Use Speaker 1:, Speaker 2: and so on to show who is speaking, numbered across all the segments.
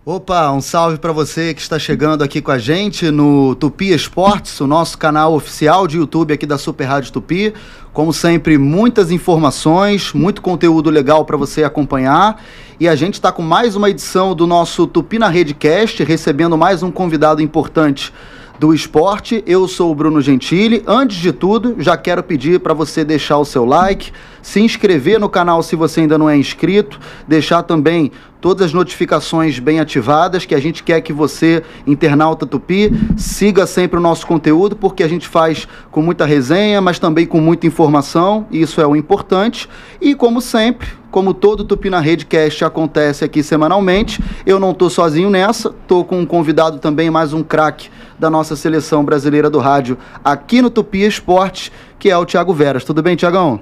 Speaker 1: Opa, um salve para você que está chegando aqui com a gente no Tupi Esportes, o nosso canal oficial de YouTube aqui da Super Rádio Tupi. Como sempre, muitas informações, muito conteúdo legal para você acompanhar. E a gente está com mais uma edição do nosso Tupi na Redcast, recebendo mais um convidado importante do esporte. Eu sou o Bruno Gentili. Antes de tudo, já quero pedir para você deixar o seu like, se inscrever no canal se você ainda não é inscrito, deixar também todas as notificações bem ativadas, que a gente quer que você, internauta Tupi, siga sempre o nosso conteúdo, porque a gente faz com muita resenha, mas também com muita informação, e isso é o importante. E como sempre, como todo Tupi na Redcast acontece aqui semanalmente, eu não estou sozinho nessa, estou com um convidado também, mais um craque da nossa seleção brasileira do rádio aqui no Tupi Esportes, que é o Thiago Veras. Tudo bem, Thiagão?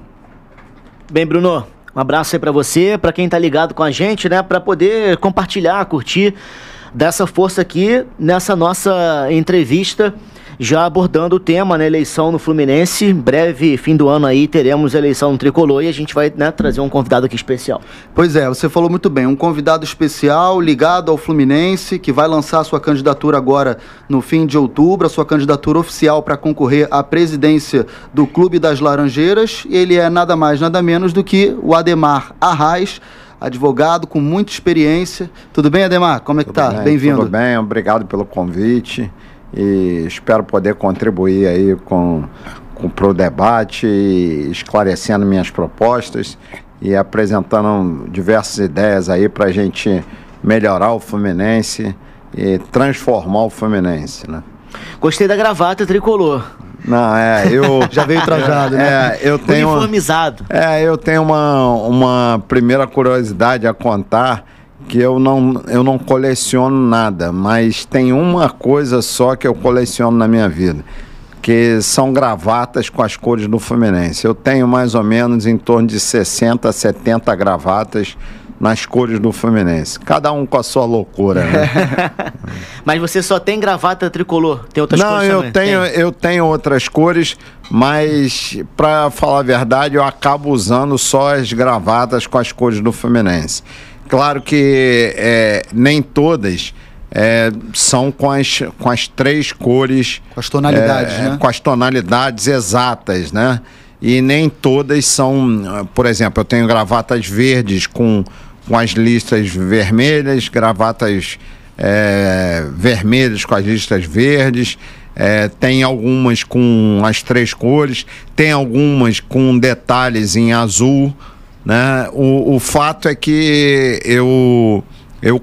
Speaker 2: Bem, Bruno, um abraço aí pra você, pra quem tá ligado com a gente, né, pra poder compartilhar, curtir, dar essa força aqui nessa nossa entrevista, já abordando o tema, né, eleição no Fluminense. Breve, fim do ano aí, teremos eleição no Tricolor e a gente vai, né, trazer um convidado aqui especial.
Speaker 1: Pois é, você falou muito bem, um convidado especial ligado ao Fluminense, que vai lançar sua candidatura agora no fim de outubro, a sua candidatura oficial para concorrer à presidência do Clube das Laranjeiras. Ele é nada mais, nada menos do que o Ademar Arraes, advogado com muita experiência. Tudo bem, Ademar? Como é que tá? Bem-vindo.
Speaker 3: Tudo bem, obrigado pelo convite. E espero poder contribuir aí pro debate, esclarecendo minhas propostas e apresentando diversas ideias aí para a gente melhorar o Fluminense e transformar o Fluminense, né?
Speaker 2: Gostei da gravata tricolor.
Speaker 3: Não, eu...
Speaker 1: Já veio trajado, né?
Speaker 3: Eu tenho
Speaker 2: uniformizado.
Speaker 3: Eu tenho uma primeira curiosidade a contar, que eu não coleciono nada, mas tem uma coisa só que eu coleciono na minha vida, que são gravatas com as cores do Fluminense. Eu tenho mais ou menos em torno de 60 a 70 gravatas nas cores do Fluminense. Cada um com a sua loucura, né?
Speaker 2: Mas você só tem gravata tricolor? Tem outras cores também?
Speaker 3: Não, eu tenho outras cores, mas para falar a verdade, eu acabo usando só as gravatas com as cores do Fluminense. Claro que nem todas são com as três cores.
Speaker 1: Com as tonalidades, né?
Speaker 3: Com as tonalidades exatas, né? E nem todas são... Por exemplo, eu tenho gravatas verdes com as listas vermelhas, gravatas vermelhas com as listas verdes, tem algumas com as três cores, tem algumas com detalhes em azul, né? O fato é que eu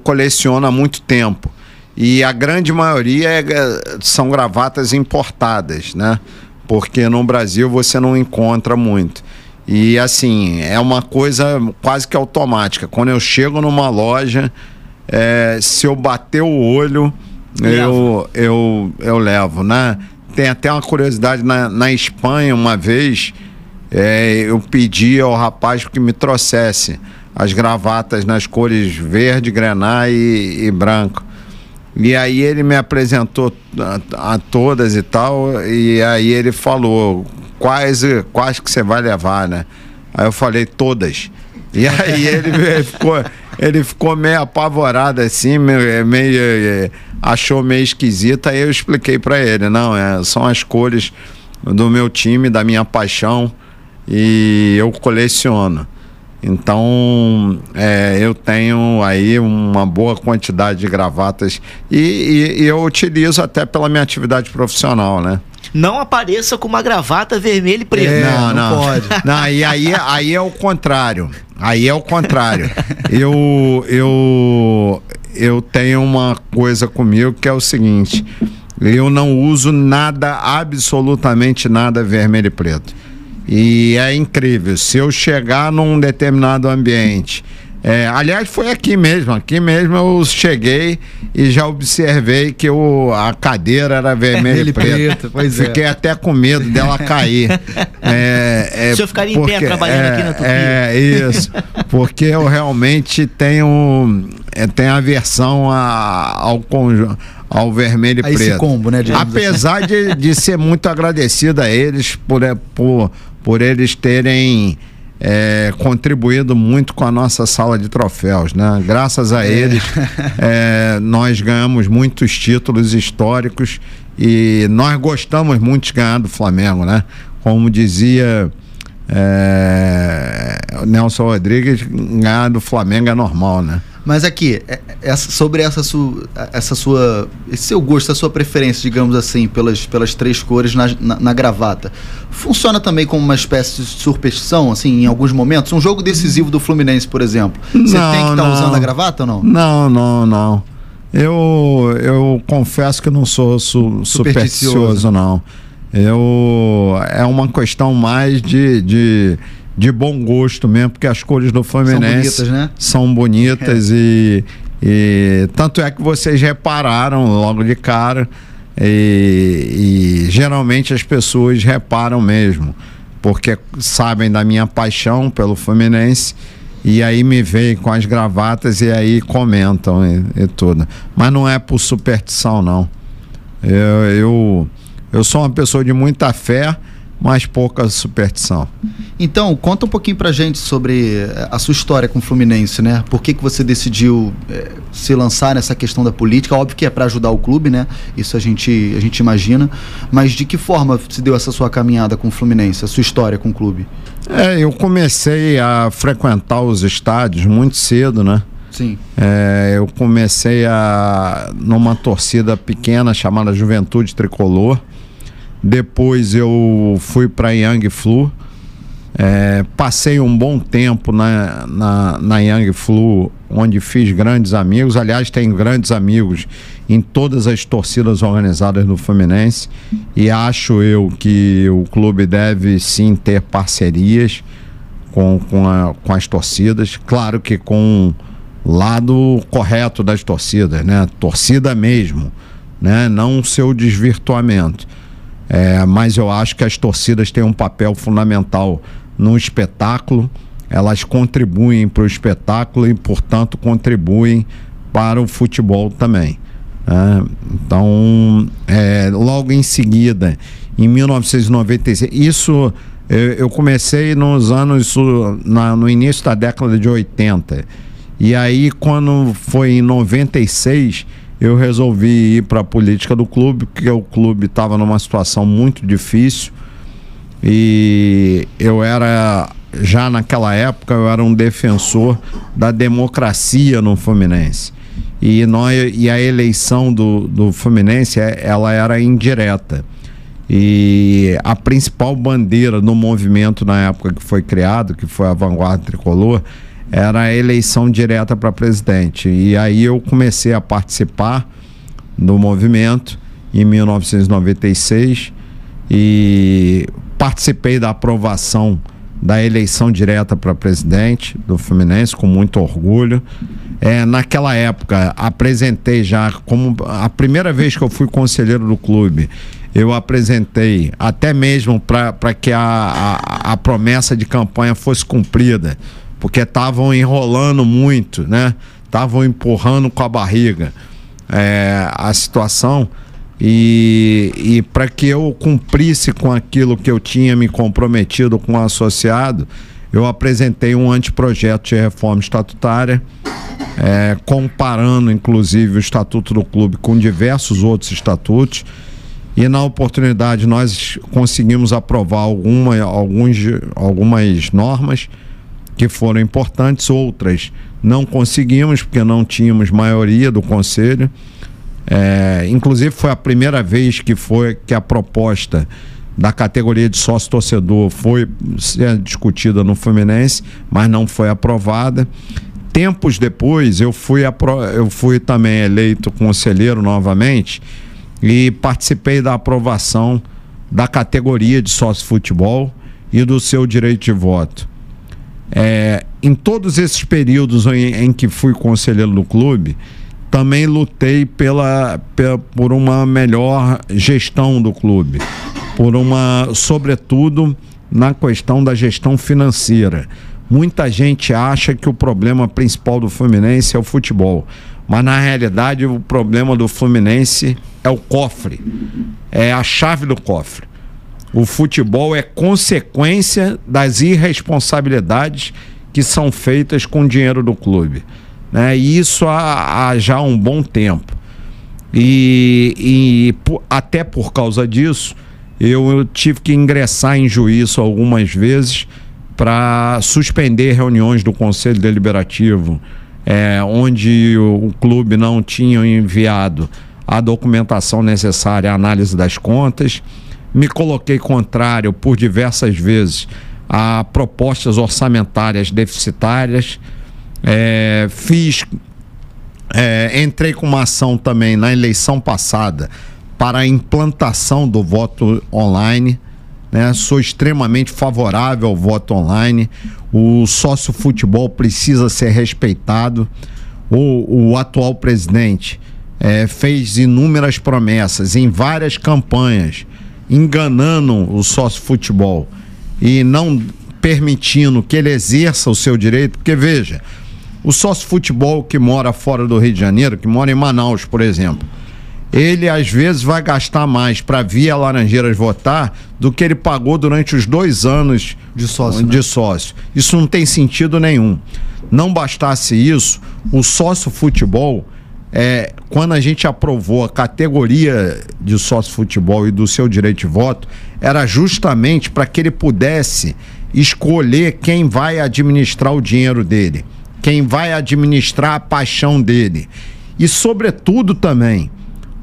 Speaker 3: coleciono há muito tempo e a grande maioria são gravatas importadas, né? Porque no Brasil você não encontra muito. E assim, é uma coisa quase que automática. Quando eu chego numa loja, se eu bater o olho, eu levo, né? Tem até uma curiosidade, na Espanha uma vez... eu pedi ao rapaz que me trouxesse as gravatas nas cores verde, grená e branco. E aí ele me apresentou a todas e tal, e aí ele falou, quais que você vai levar, né? Aí eu falei, todas. E aí ele ficou meio apavorado assim, achou meio esquisito, aí eu expliquei para ele, não, são as cores do meu time, da minha paixão, e eu coleciono. Então, eu tenho aí uma boa quantidade de gravatas e eu utilizo até pela minha atividade profissional, né?
Speaker 2: Não apareça com uma gravata vermelha e preta.
Speaker 3: Não pode. Não, e aí é o contrário. Aí é o contrário. Eu tenho uma coisa comigo que é o seguinte: eu não uso nada, absolutamente nada vermelho e preto. E é incrível, se eu chegar num determinado ambiente, aliás foi aqui mesmo eu cheguei e já observei que a cadeira era vermelha e preta. Fiquei até com medo dela cair.
Speaker 2: O senhor ficaria em pé trabalhando aqui na Tupi?
Speaker 3: Isso, porque eu realmente tenho aversão ao vermelho e preto.
Speaker 1: Esse combo, né?
Speaker 3: Apesar de ser muito agradecido a eles por eles terem contribuído muito com a nossa sala de troféus, né? Graças a eles, nós ganhamos muitos títulos históricos e nós gostamos muito de ganhar do Flamengo, né? Como dizia Nelson Rodrigues, ganhar do Flamengo é normal, né?
Speaker 1: Mas aqui, sobre esse seu gosto, a sua preferência, digamos assim, pelas três cores na gravata, funciona também como uma espécie de superstição, assim, em alguns momentos? Um jogo decisivo do Fluminense, por exemplo, você tem que estar usando a gravata ou não?
Speaker 3: Não. Eu confesso que não sou supersticioso, não. É uma questão mais de bom gosto mesmo, porque as cores do Fluminense são bonitas, né? E tanto é que vocês repararam logo de cara, e geralmente as pessoas reparam mesmo, porque sabem da minha paixão pelo Fluminense, e aí me veem com as gravatas e aí comentam e tudo. Mas não é por superstição, não. Eu sou uma pessoa de muita fé, mas pouca superstição.
Speaker 1: Então, conta um pouquinho pra gente sobre a sua história com o Fluminense, né? Por que você decidiu se lançar nessa questão da política? Óbvio que é para ajudar o clube, né? Isso a gente imagina. Mas de que forma se deu essa sua caminhada com o Fluminense, a sua história com o clube?
Speaker 3: Eu comecei a frequentar os estádios muito cedo, né?
Speaker 1: Sim.
Speaker 3: Eu comecei numa torcida pequena chamada Juventude Tricolor. Depois eu fui para Young Flu, passei um bom tempo na Young Flu, onde fiz grandes amigos. Aliás, tenho grandes amigos em todas as torcidas organizadas do Fluminense, e acho eu que o clube deve sim ter parcerias com as torcidas, claro que com o lado correto das torcidas, né? Torcida mesmo, né? Não o seu desvirtuamento. Mas eu acho que as torcidas têm um papel fundamental no espetáculo, elas contribuem para o espetáculo e, portanto, contribuem para o futebol também. Então, logo em seguida, em 1996, eu comecei nos anos, no início da década de 80, e aí quando foi em 96, eu resolvi ir para a política do clube, porque o clube estava numa situação muito difícil, e já naquela época, eu era um defensor da democracia no Fluminense. E a eleição do Fluminense, ela era indireta. E a principal bandeira do movimento na época que foi criado, que foi a Vanguarda Tricolor, era a eleição direta para presidente. E aí eu comecei a participar do movimento em 1996 e participei da aprovação da eleição direta para presidente do Fluminense com muito orgulho. Naquela época apresentei já, como a primeira vez que eu fui conselheiro do clube, eu apresentei até mesmo para que a promessa de campanha fosse cumprida, porque estavam enrolando muito, né? Estavam empurrando com a barriga a situação, e para que eu cumprisse com aquilo que eu tinha me comprometido com o associado, eu apresentei um anteprojeto de reforma estatutária, comparando inclusive o estatuto do clube com diversos outros estatutos, e na oportunidade nós conseguimos aprovar algumas normas que foram importantes, outras não conseguimos porque não tínhamos maioria do conselho. Inclusive foi a primeira vez que a proposta da categoria de sócio-torcedor foi ser discutida no Fluminense, mas não foi aprovada. Tempos depois eu fui também eleito conselheiro novamente e participei da aprovação da categoria de sócio-futebol e do seu direito de voto. Em todos esses períodos em que fui conselheiro do clube, também lutei por uma melhor gestão do clube, sobretudo na questão da gestão financeira. Muita gente acha que o problema principal do Fluminense é o futebol, mas na realidade o problema do Fluminense é o cofre, é a chave do cofre. O futebol é consequência das irresponsabilidades que são feitas com o dinheiro do clube, né? E isso há já um bom tempo. Até por causa disso, eu tive que ingressar em juízo algumas vezes para suspender reuniões do Conselho Deliberativo, onde o clube não tinha enviado a documentação necessária à análise das contas. Me coloquei contrário por diversas vezes a propostas orçamentárias deficitárias. Entrei com uma ação também na eleição passada para a implantação do voto online, né? Sou extremamente favorável ao voto online. O sócio futebol precisa ser respeitado. O atual presidente fez inúmeras promessas em várias campanhas, enganando o sócio futebol e não permitindo que ele exerça o seu direito, porque veja, o sócio futebol que mora fora do Rio de Janeiro, que mora em Manaus, por exemplo, ele às vezes vai gastar mais para vir a Laranjeiras votar do que ele pagou durante os 2 anos de sócio. Isso não tem sentido nenhum. Não bastasse isso, o sócio futebol, quando a gente aprovou a categoria de sócio futebol e do seu direito de voto, era justamente para que ele pudesse escolher quem vai administrar o dinheiro dele, quem vai administrar a paixão dele. E, sobretudo, também,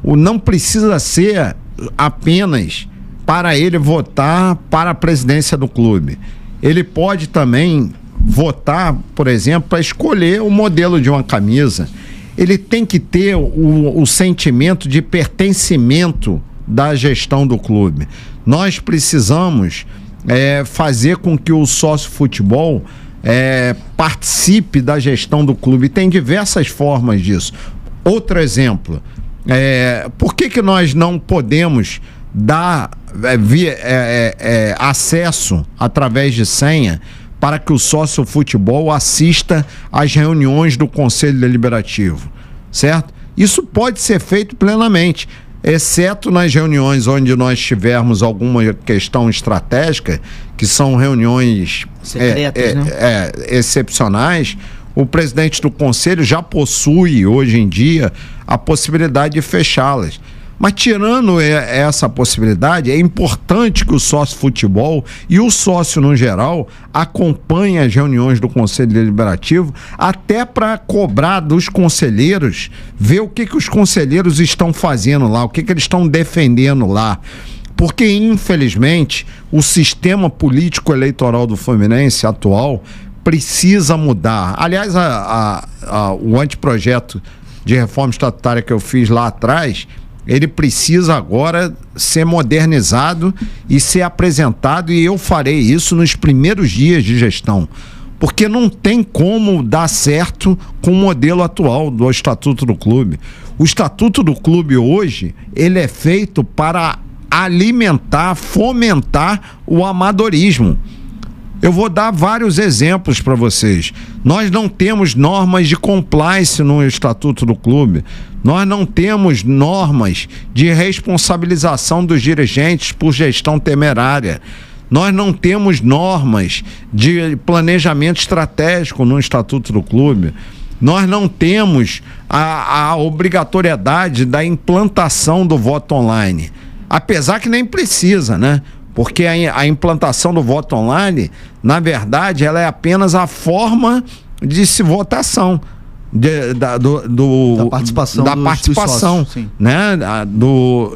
Speaker 3: não precisa ser apenas para ele votar para a presidência do clube. Ele pode também votar, por exemplo, para escolher o modelo de uma camisa. Ele tem que ter o sentimento de pertencimento da gestão do clube. Nós precisamos fazer com que o sócio futebol participe da gestão do clube. Tem diversas formas disso. Outro exemplo, por que nós não podemos dar acesso através de senha para que o sócio futebol assista às reuniões do Conselho Deliberativo, certo? Isso pode ser feito plenamente, exceto nas reuniões onde nós tivermos alguma questão estratégica, que são reuniões secretas, né? Excepcionais. O presidente do Conselho já possui, hoje em dia, a possibilidade de fechá-las. Mas tirando essa possibilidade, é importante que o sócio futebol e o sócio no geral acompanhem as reuniões do Conselho Deliberativo, até para cobrar dos conselheiros, ver o que os conselheiros estão fazendo lá, o que eles estão defendendo lá. Porque, infelizmente, o sistema político eleitoral do Fluminense atual precisa mudar. Aliás, o anteprojeto de reforma estatutária que eu fiz lá atrás, ele precisa agora ser modernizado e ser apresentado, e eu farei isso nos primeiros dias de gestão, porque não tem como dar certo com o modelo atual do Estatuto do Clube. O Estatuto do Clube hoje, ele é feito para alimentar, fomentar o amadorismo. Eu vou dar vários exemplos para vocês. Nós não temos normas de compliance no Estatuto do Clube. Nós não temos normas de responsabilização dos dirigentes por gestão temerária. Nós não temos normas de planejamento estratégico no Estatuto do Clube. Nós não temos a obrigatoriedade da implantação do voto online. Apesar que nem precisa, né? Porque a implantação do voto online, na verdade, ela é apenas a forma de se votação. Da participação, sócios, né?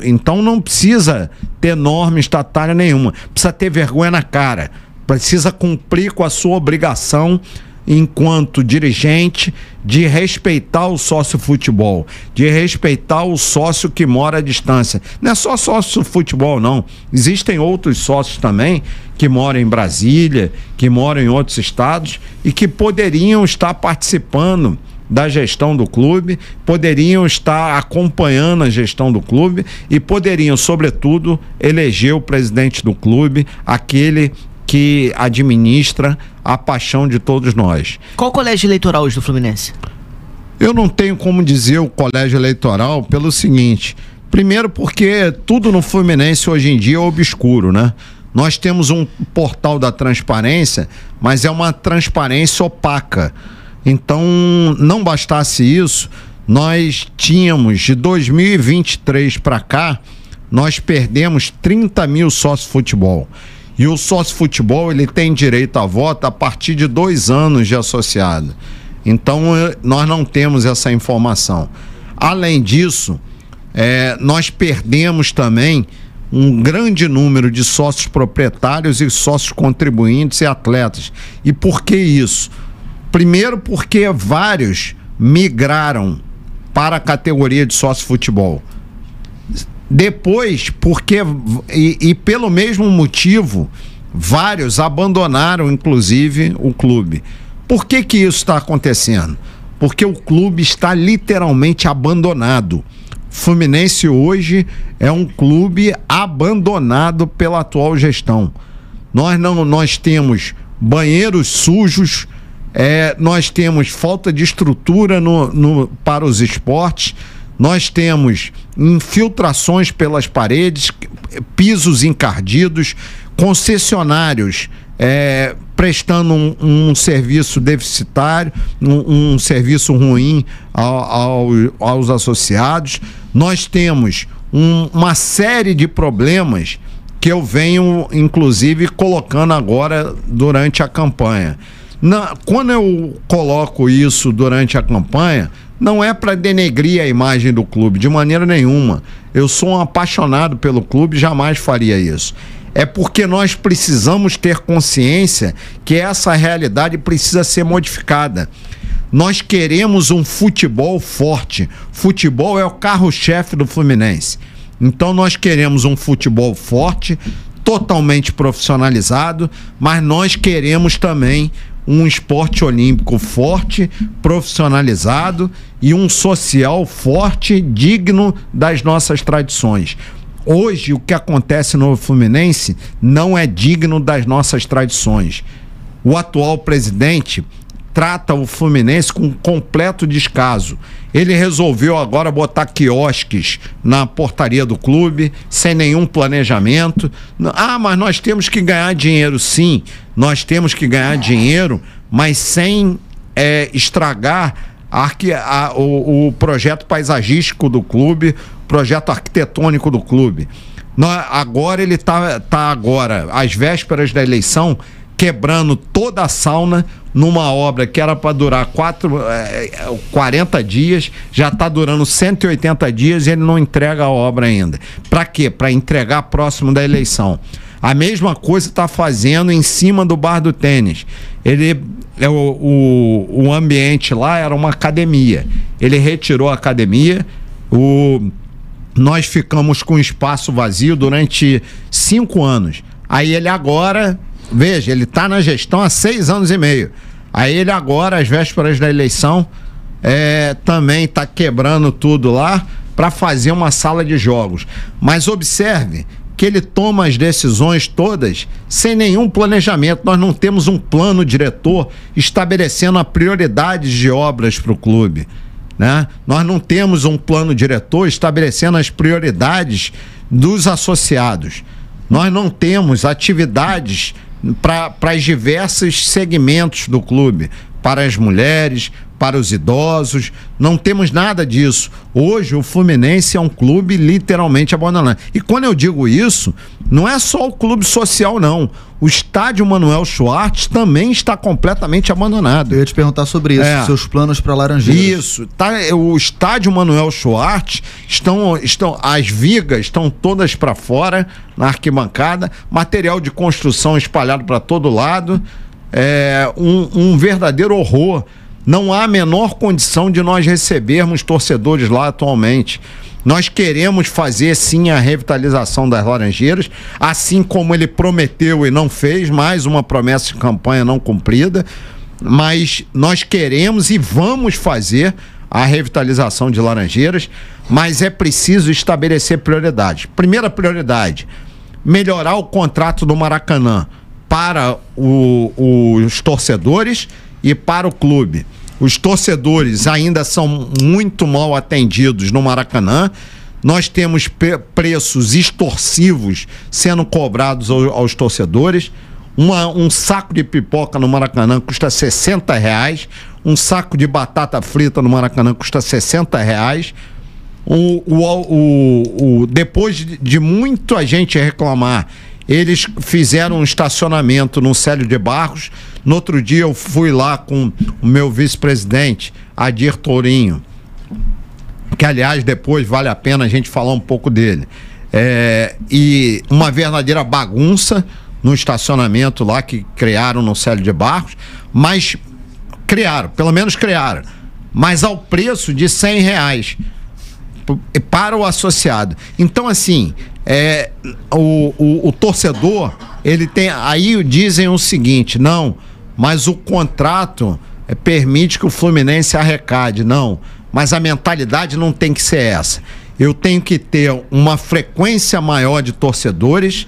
Speaker 3: Então não precisa ter norma estatutária nenhuma. Precisa ter vergonha na cara. Precisa cumprir com a sua obrigação enquanto dirigente de respeitar o sócio futebol, de respeitar o sócio que mora à distância. Não é só sócio futebol, não. Existem outros sócios também que moram em Brasília, que moram em outros estados e que poderiam estar participando da gestão do clube, poderiam estar acompanhando a gestão do clube e poderiam, sobretudo, eleger o presidente do clube, aquele que administra a paixão de todos nós.
Speaker 2: Qual o colégio eleitoral hoje do Fluminense?
Speaker 3: Eu não tenho como dizer o colégio eleitoral pelo seguinte: Primeiro porque tudo no Fluminense hoje em dia é obscuro, né? Nós temos um portal da transparência, mas é uma transparência opaca. Então, não bastasse isso, nós tínhamos de 2023 para cá, nós perdemos 30 mil sócio-futebol. E o sócio-futebol, ele tem direito a voto a partir de 2 anos de associado. Então, nós não temos essa informação. Além disso, nós perdemos também um grande número de sócios proprietários e sócios contribuintes e atletas. E por que isso? Primeiro porque vários migraram para a categoria de sócio-futebol. Depois, porque, e pelo mesmo motivo, vários abandonaram, inclusive, o clube. Por que isso está acontecendo? Porque o clube está literalmente abandonado. Fluminense hoje é um clube abandonado pela atual gestão. Nós temos banheiros sujos, nós temos falta de estrutura para os esportes, nós temos infiltrações pelas paredes, pisos encardidos, concessionários prestando um serviço deficitário, um serviço ruim aos associados. Nós temos uma série de problemas que eu venho, inclusive, colocando agora durante a campanha. Quando eu coloco isso durante a campanha, não é para denegrir a imagem do clube, de maneira nenhuma. Eu sou um apaixonado pelo clube, jamais faria isso. É porque nós precisamos ter consciência que essa realidade precisa ser modificada. Nós queremos um futebol forte. Futebol é o carro-chefe do Fluminense. Então nós queremos um futebol forte, totalmente profissionalizado, mas nós queremos também um esporte olímpico forte, profissionalizado e um social forte, digno das nossas tradições. Hoje, o que acontece no Fluminense não é digno das nossas tradições. O atual presidente trata o Fluminense com completo descaso. Ele resolveu agora botar quiosques na portaria do clube, sem nenhum planejamento. Mas nós temos que ganhar dinheiro. Sim, nós temos que ganhar dinheiro, mas sem estragar o projeto paisagístico do clube, projeto arquitetônico do clube. Agora ele está agora, às vésperas da eleição, quebrando toda a sauna numa obra que era para durar 40 dias, já está durando 180 dias e ele não entrega a obra ainda. Para quê? Para entregar próximo da eleição. A mesma coisa está fazendo em cima do Bar do Tênis. O ambiente lá era uma academia. Ele retirou a academia, nós ficamos com espaço vazio durante 5 anos. Aí ele agora, veja, ele está na gestão há 6 anos e meio. Aí ele agora, às vésperas da eleição, também está quebrando tudo lá para fazer uma sala de jogos. Mas observe que ele toma as decisões todas sem nenhum planejamento. Nós não temos um plano diretor estabelecendo a prioridades de obras para o clube, né? Nós não temos um plano diretor estabelecendo as prioridades dos associados. Nós não temos atividades para os diversos segmentos do clube, para as mulheres, para os idosos, não temos nada disso. Hoje o Fluminense é um clube literalmente abandonado. E quando eu digo isso, não é só o clube social, não. O estádio Manuel Schwartz também está completamente abandonado.
Speaker 1: Eu ia te perguntar sobre isso, seus planos para Laranjeiras.
Speaker 3: Isso, o estádio Manuel Schwartz, as vigas estão todas para fora, na arquibancada, material de construção espalhado para todo lado, um verdadeiro horror. Não há a menor condição de nós recebermos torcedores lá atualmente. Nós queremos fazer sim a revitalização das Laranjeiras, assim como ele prometeu e não fez, mais uma promessa de campanha não cumprida, mas nós queremos e vamos fazer a revitalização de Laranjeiras, mas é preciso estabelecer prioridades. Primeira prioridade, melhorar o contrato do Maracanã para os torcedores e para o clube. Os torcedores ainda são muito mal atendidos no Maracanã. nós temos preços extorsivos sendo cobrados aos torcedores. Um saco de pipoca no Maracanã custa R$60, um saco de batata frita no Maracanã custa R$60. Depois de muita gente reclamar, eles fizeram um estacionamento no Célio de Barros. No outro dia eu fui lá com o meu vice-presidente, Adir Tourinho, que aliás depois vale a pena a gente falar um pouco dele. E uma verdadeira bagunça no estacionamento lá que criaram no Célio de Barros, mas pelo menos criaram, mas ao preço de R$100 para o associado. Então, assim, o torcedor, ele tem, aí dizem o seguinte, não, mas o contrato permite que o Fluminense arrecade. Não, mas a mentalidade não tem que ser essa. Eu tenho que ter uma frequência maior de torcedores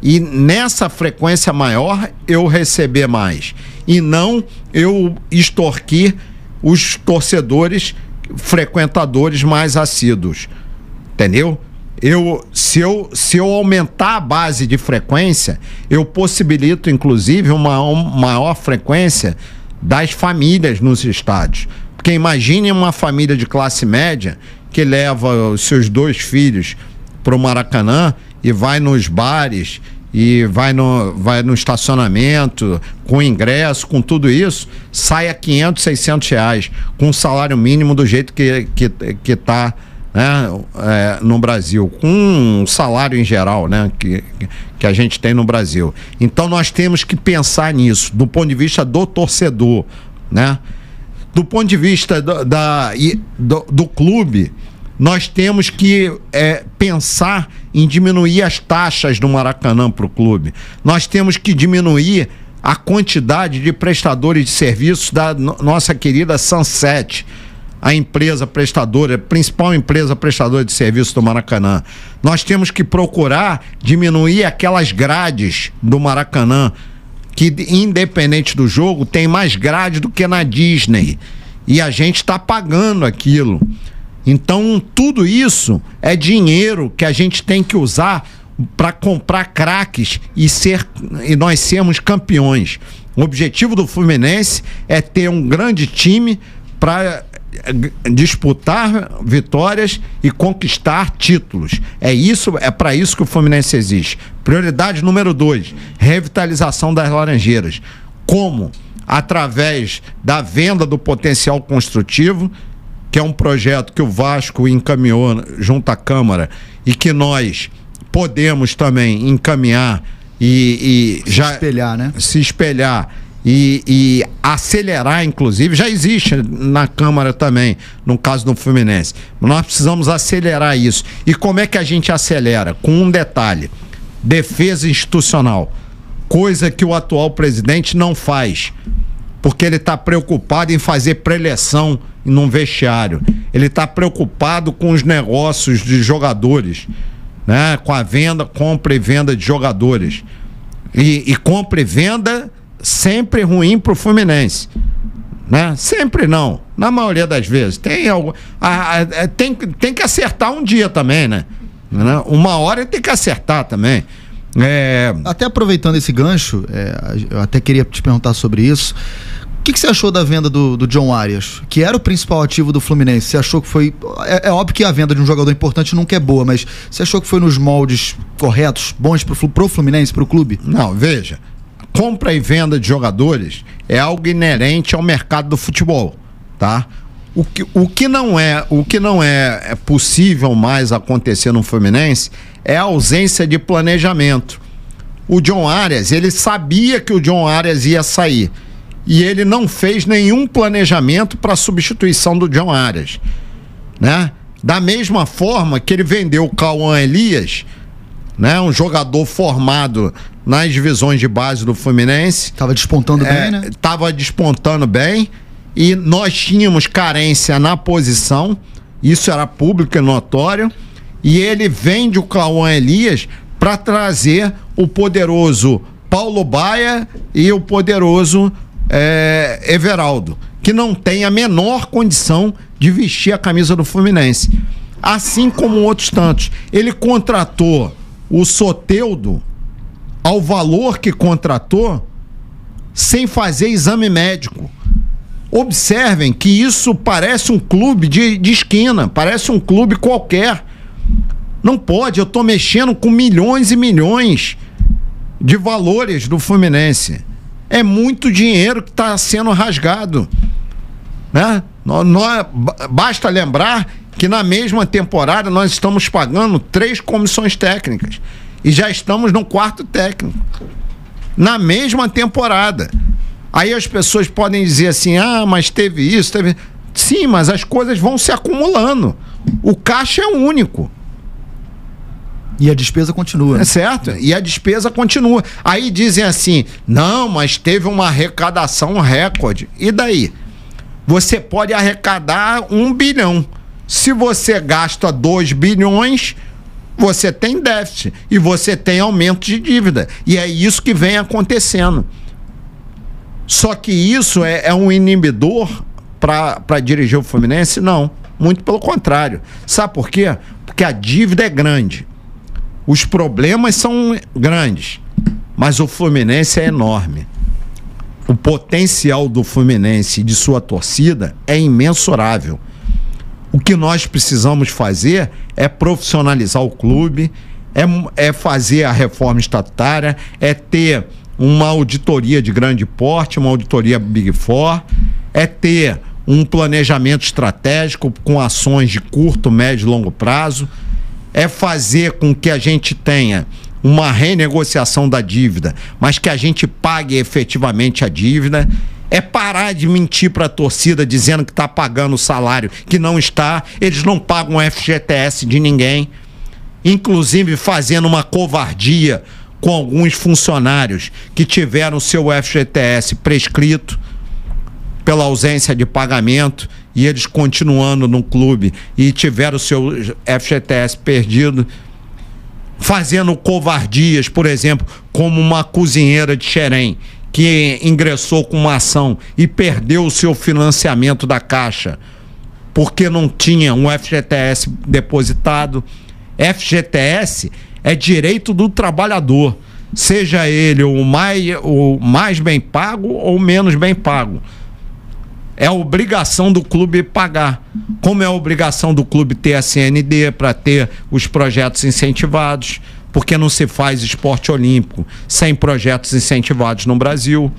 Speaker 3: e nessa frequência maior eu receber mais. E não eu extorquir os torcedores frequentadores mais assíduos. Entendeu? Se eu aumentar a base de frequência, eu possibilito, inclusive, uma maior frequência das famílias nos estádios. Porque imagine uma família de classe média que leva os seus 2 filhos para o Maracanã e vai nos bares e vai no estacionamento, com ingresso, com tudo isso, sai a R$500, R$600, com um salário mínimo do jeito que está, né, no Brasil, com um salário em geral, né, que a gente tem no Brasil. Então nós temos que pensar nisso, do ponto de vista do torcedor, né? Do ponto de vista do clube, nós temos que pensar em diminuir as taxas do Maracanã para o clube. Nós temos que diminuir a quantidade de prestadores de serviços da nossa querida Sunset, a empresa prestadora, a principal empresa prestadora de serviço do Maracanã. Nós temos que procurar diminuir aquelas grades do Maracanã, que independente do jogo tem mais grade do que na Disney, e a gente está pagando aquilo. Então tudo isso é dinheiro que a gente tem que usar para comprar craques e nós sermos campeões. O objetivo do Fluminense é ter um grande time para disputar vitórias e conquistar títulos. É para isso que o Fluminense existe. Prioridade número 2, revitalização das Laranjeiras. Como? Através da venda do potencial construtivo, que é um projeto que o Vasco encaminhou junto à Câmara e que nós podemos também encaminhar e já
Speaker 1: espelhar, né?
Speaker 3: Se espelhar e acelerar, inclusive, já existe na Câmara também, no caso do Fluminense. Nós precisamos acelerar isso. E como é que a gente acelera? Com um detalhe: defesa institucional, coisa que o atual presidente não faz, porque ele está preocupado em fazer preleção num vestiário. Ele está preocupado com os negócios de jogadores, né? Com a compra e venda de jogadores. E compra e venda sempre ruim para o Fluminense, né? Sempre não, na maioria das vezes. Tem que acertar um dia também, né? Uma hora tem que acertar também.
Speaker 1: Até aproveitando esse gancho, eu até queria te perguntar sobre isso. O que você achou da venda do John Arias, que era o principal ativo do Fluminense? Você achou que foi... É óbvio que a venda de um jogador importante nunca é boa, mas você achou que foi nos moldes corretos, bons pro Fluminense, pro clube?
Speaker 3: Não, veja, compra e venda de jogadores é algo inerente ao mercado do futebol, tá? O que não é possível mais acontecer no Fluminense é a ausência de planejamento. O John Arias, ele sabia que o John Arias ia sair e ele não fez nenhum planejamento para a substituição do John Arias, né? Da mesma forma que ele vendeu o Cauã Elias, né? Um jogador formado nas divisões de base do Fluminense.
Speaker 1: Estava despontando bem, né?
Speaker 3: Estava despontando bem e nós tínhamos carência na posição, isso era público e notório, e ele vende o Cauã Elias para trazer o poderoso Paulo Baia e o poderoso Everaldo, que não tem a menor condição de vestir a camisa do Fluminense. assim como outros tantos. Ele contratou o Soteldo ao valor que contratou sem fazer exame médico. Observem que isso parece um clube de esquina, parece um clube qualquer. Não pode, eu estou mexendo com milhões e milhões de valores do Fluminense. É muito dinheiro que está sendo rasgado, né? Basta lembrar que na mesma temporada nós estamos pagando 3 comissões técnicas e já estamos no 4º técnico. Na mesma temporada. Aí as pessoas podem dizer assim, mas teve isso, teve... Sim, mas as coisas vão se acumulando. O caixa é único.
Speaker 1: E a despesa continua.
Speaker 3: É certo, e a despesa continua. Aí dizem assim, não, mas teve uma arrecadação recorde. E daí? Você pode arrecadar 1 bilhão. Se você gasta 2 bilhões, você tem déficit. E você tem aumento de dívida. E é isso que vem acontecendo. Só que isso é um inibidor para dirigir o Fluminense? Não, muito pelo contrário. Sabe por quê? Porque a dívida é grande. Os problemas são grandes, mas o Fluminense é enorme. O potencial do Fluminense e de sua torcida é imensurável. O que nós precisamos fazer é profissionalizar o clube, é fazer a reforma estatutária, é ter uma auditoria de grande porte, uma auditoria Big Four, é ter um planejamento estratégico com ações de curto, médio e longo prazo, é fazer com que a gente tenha uma renegociação da dívida, mas que a gente pague efetivamente a dívida, é parar de mentir para a torcida dizendo que está pagando o salário, que não está, eles não pagam o FGTS de ninguém, inclusive fazendo uma covardia com alguns funcionários que tiveram seu FGTS prescrito pela ausência de pagamento e eles continuando no clube e tiveram seu FGTS perdido, fazendo covardias, por exemplo, como uma cozinheira de Xerém que ingressou com uma ação e perdeu o seu financiamento da Caixa porque não tinha um FGTS depositado. FGTS é direito do trabalhador, seja ele o mais bem pago ou menos bem pago. É a obrigação do clube pagar. Como é a obrigação do clube ter a CND para ter os projetos incentivados, porque não se faz esporte olímpico sem projetos incentivados no Brasil.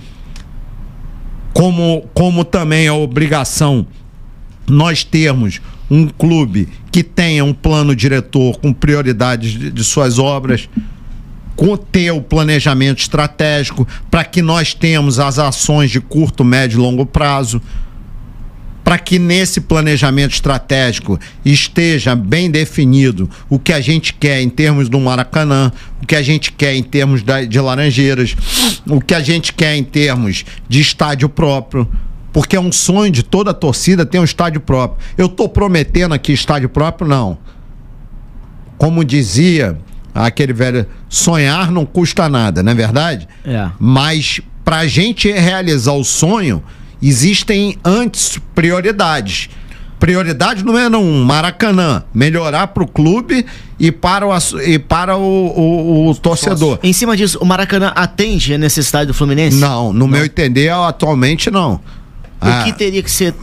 Speaker 3: Como também é a obrigação nós termos um clube que tenha um plano diretor com prioridades de suas obras, ter o planejamento estratégico para que nós tenhamos as ações de curto, médio e longo prazo, para que nesse planejamento estratégico esteja bem definido o que a gente quer em termos do Maracanã, o que a gente quer em termos de Laranjeiras, o que a gente quer em termos de estádio próprio, porque é um sonho de toda a torcida ter um estádio próprio. Eu estou prometendo aqui estádio próprio? Não. Como dizia aquele velho, sonhar não custa nada, não é verdade?
Speaker 2: É.
Speaker 3: Mas para a gente realizar o sonho, existem antes prioridades. Prioridade número 1, Maracanã, melhorar para o clube e para o torcedor.
Speaker 2: Em cima disso, o Maracanã atende a necessidade do Fluminense?
Speaker 3: Não, no meu entender, atualmente não.
Speaker 2: O que teria que ser...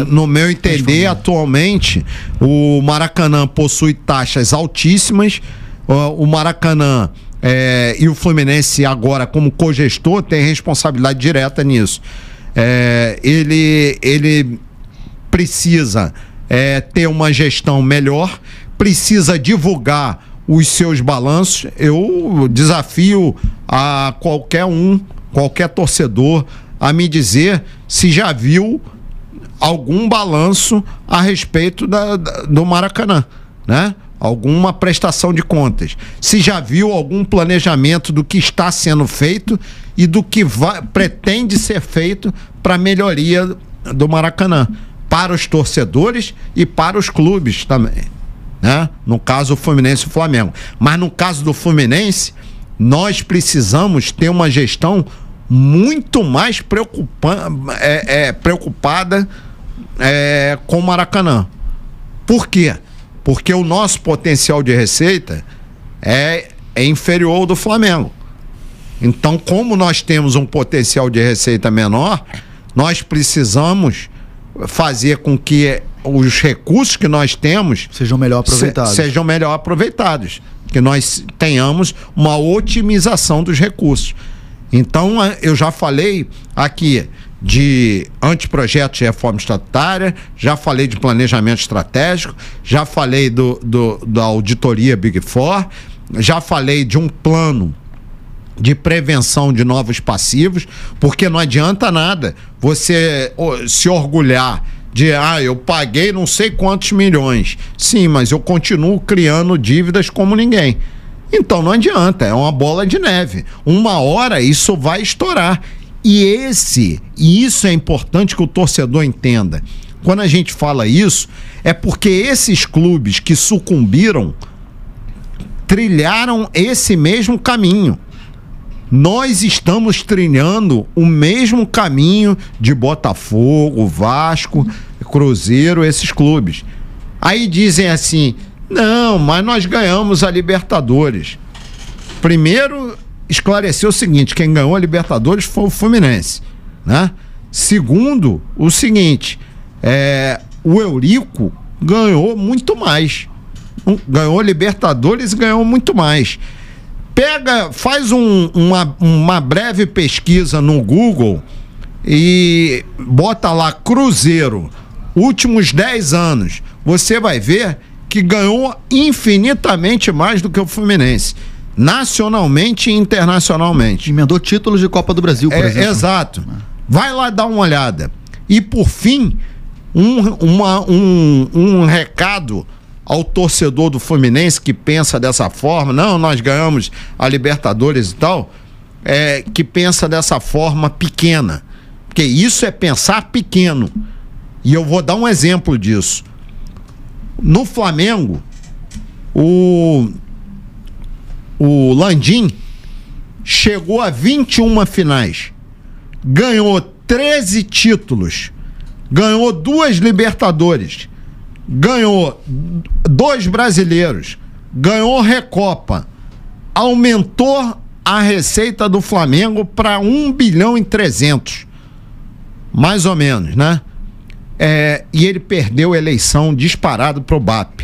Speaker 3: no meu entender, atualmente, o Maracanã possui taxas altíssimas. O Maracanã e o Fluminense agora, como cogestor, tem responsabilidade direta nisso. Ele precisa ter uma gestão melhor, precisa divulgar os seus balanços. Eu desafio a qualquer torcedor a me dizer se já viu algum balanço a respeito do Maracanã, né? Alguma prestação de contas. Se já viu algum planejamento do que está sendo feito e do que pretende ser feito para a melhoria do Maracanã, para os torcedores e para os clubes também, né? No caso, o Fluminense e o Flamengo. Mas no caso do Fluminense, nós precisamos ter uma gestão muito mais preocupada com o Maracanã. Por quê? Porque o nosso potencial de receita é inferior ao do Flamengo. Então, como nós temos um potencial de receita menor, nós precisamos fazer com que os recursos que nós temos
Speaker 1: sejam melhor aproveitados.
Speaker 3: Que nós tenhamos uma otimização dos recursos. Então, eu já falei aqui de anteprojetos de reforma estatutária, já falei de planejamento estratégico, já falei da auditoria Big Four, já falei de um plano de prevenção de novos passivos, porque não adianta nada você se orgulhar de, eu paguei não sei quantos milhões. Sim, mas eu continuo criando dívidas como ninguém. Então não adianta, é uma bola de neve. Uma hora isso vai estourar. E isso é importante que o torcedor entenda. Quando a gente fala isso, é porque esses clubes que sucumbiram trilharam esse mesmo caminho. Nós estamos trilhando o mesmo caminho de Botafogo, Vasco, Cruzeiro, esses clubes. Aí dizem assim, não, mas nós ganhamos a Libertadores. Primeiro, esclarecer o seguinte, quem ganhou a Libertadores foi o Fluminense, né? Segundo, o seguinte, o Eurico ganhou muito mais. Ganhou a Libertadores e ganhou muito mais. Faz uma breve pesquisa no Google e bota lá Cruzeiro, últimos 10 anos. Você vai ver que ganhou infinitamente mais do que o Fluminense, nacionalmente e internacionalmente.
Speaker 1: Emendou títulos de Copa do Brasil, por exemplo.
Speaker 3: Exato. Vai lá dar uma olhada. E por fim, um recado ao torcedor do Fluminense que pensa dessa forma, não, nós ganhamos a Libertadores e tal, que pensa dessa forma pequena, porque isso é pensar pequeno, e eu vou dar um exemplo disso. No Flamengo, o Landim chegou a 21 finais, ganhou 13 títulos, ganhou 2 Libertadores, ganhou 2 brasileiros, ganhou Recopa, aumentou a receita do Flamengo para 1 bilhão e 300, mais ou menos, né? E ele perdeu a eleição disparado pro BAP.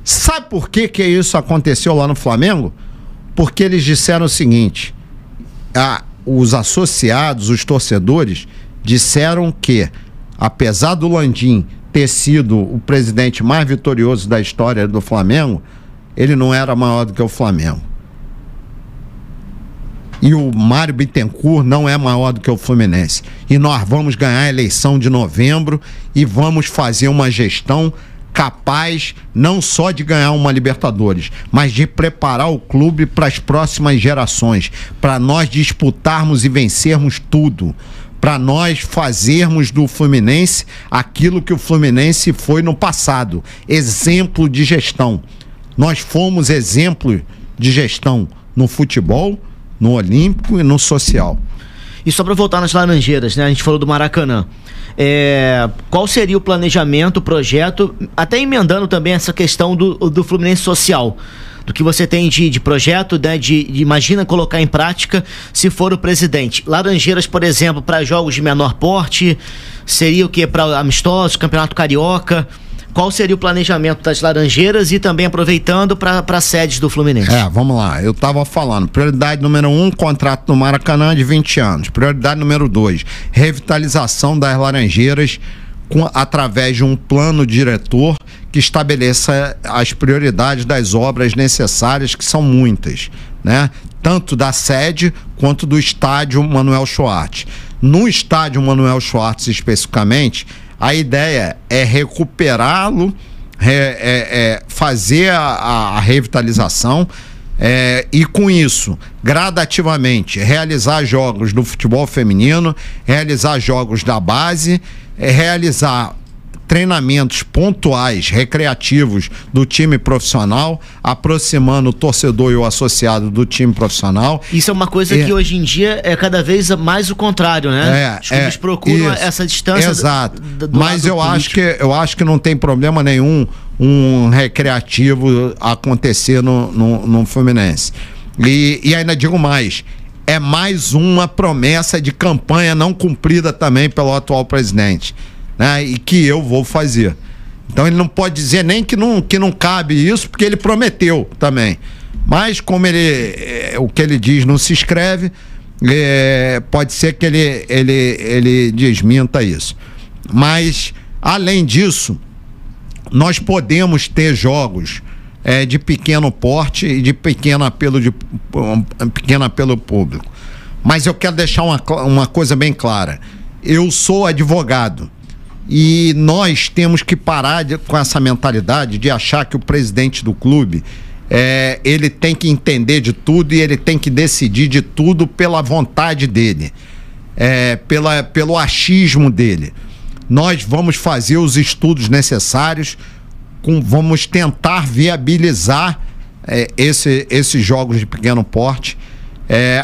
Speaker 3: Sabe por que isso aconteceu lá no Flamengo? Porque eles disseram o seguinte, os associados, os torcedores, disseram que, apesar do Landim ter sido o presidente mais vitorioso da história do Flamengo, ele não era maior do que o Flamengo. E o Mário Bittencourt não é maior do que o Fluminense. E nós vamos ganhar a eleição de novembro e vamos fazer uma gestão capaz não só de ganhar uma Libertadores, mas de preparar o clube para as próximas gerações, para nós disputarmos e vencermos tudo, para nós fazermos do Fluminense aquilo que o Fluminense foi no passado, exemplo de gestão. Nós fomos exemplo de gestão no futebol, no olímpico e no social.
Speaker 2: E só para voltar nas Laranjeiras, né? A gente falou do Maracanã. Qual seria o planejamento, o projeto, até emendando também essa questão do Fluminense social, do que você tem de projeto, né, imagina colocar em prática se for o presidente. Laranjeiras, por exemplo, para jogos de menor porte, seria o quê? Para amistosos, Campeonato Carioca? Qual seria o planejamento das Laranjeiras e também aproveitando para sedes do Fluminense?
Speaker 3: Vamos lá, eu estava falando, prioridade número 1, contrato do Maracanã de 20 anos, prioridade número 2, revitalização das Laranjeiras através de um plano diretor que estabeleça as prioridades das obras necessárias, que são muitas, né? Tanto da sede quanto do estádio Manuel Schwartz. No estádio Manuel Schwartz especificamente, a ideia é recuperá-lo, fazer a revitalização e com isso, gradativamente, realizar jogos do futebol feminino, realizar jogos da base, realizar treinamentos pontuais, recreativos do time profissional, aproximando o torcedor e o associado do time profissional.
Speaker 2: Isso é uma coisa que hoje em dia é cada vez mais o contrário, né? Os clubes procuram essa distância.
Speaker 3: Exato. Mas eu acho que não tem problema nenhum um recreativo acontecer no Fluminense. E ainda digo mais, é mais uma promessa de campanha não cumprida também pelo atual presidente, né? E que eu vou fazer. Então ele não pode dizer nem que não cabe isso, porque ele prometeu também. Mas como o que ele diz não se escreve, pode ser que ele desminta isso. Mas, além disso, nós podemos ter jogos de pequeno porte e de pequeno apelo público. Mas eu quero deixar uma coisa bem clara. Eu sou advogado e nós temos que parar com essa mentalidade de achar que o presidente do clube ele tem que entender de tudo e ele tem que decidir de tudo pela vontade dele, pelo achismo dele. Nós vamos fazer os estudos necessários, vamos tentar viabilizar esses jogos de pequeno porte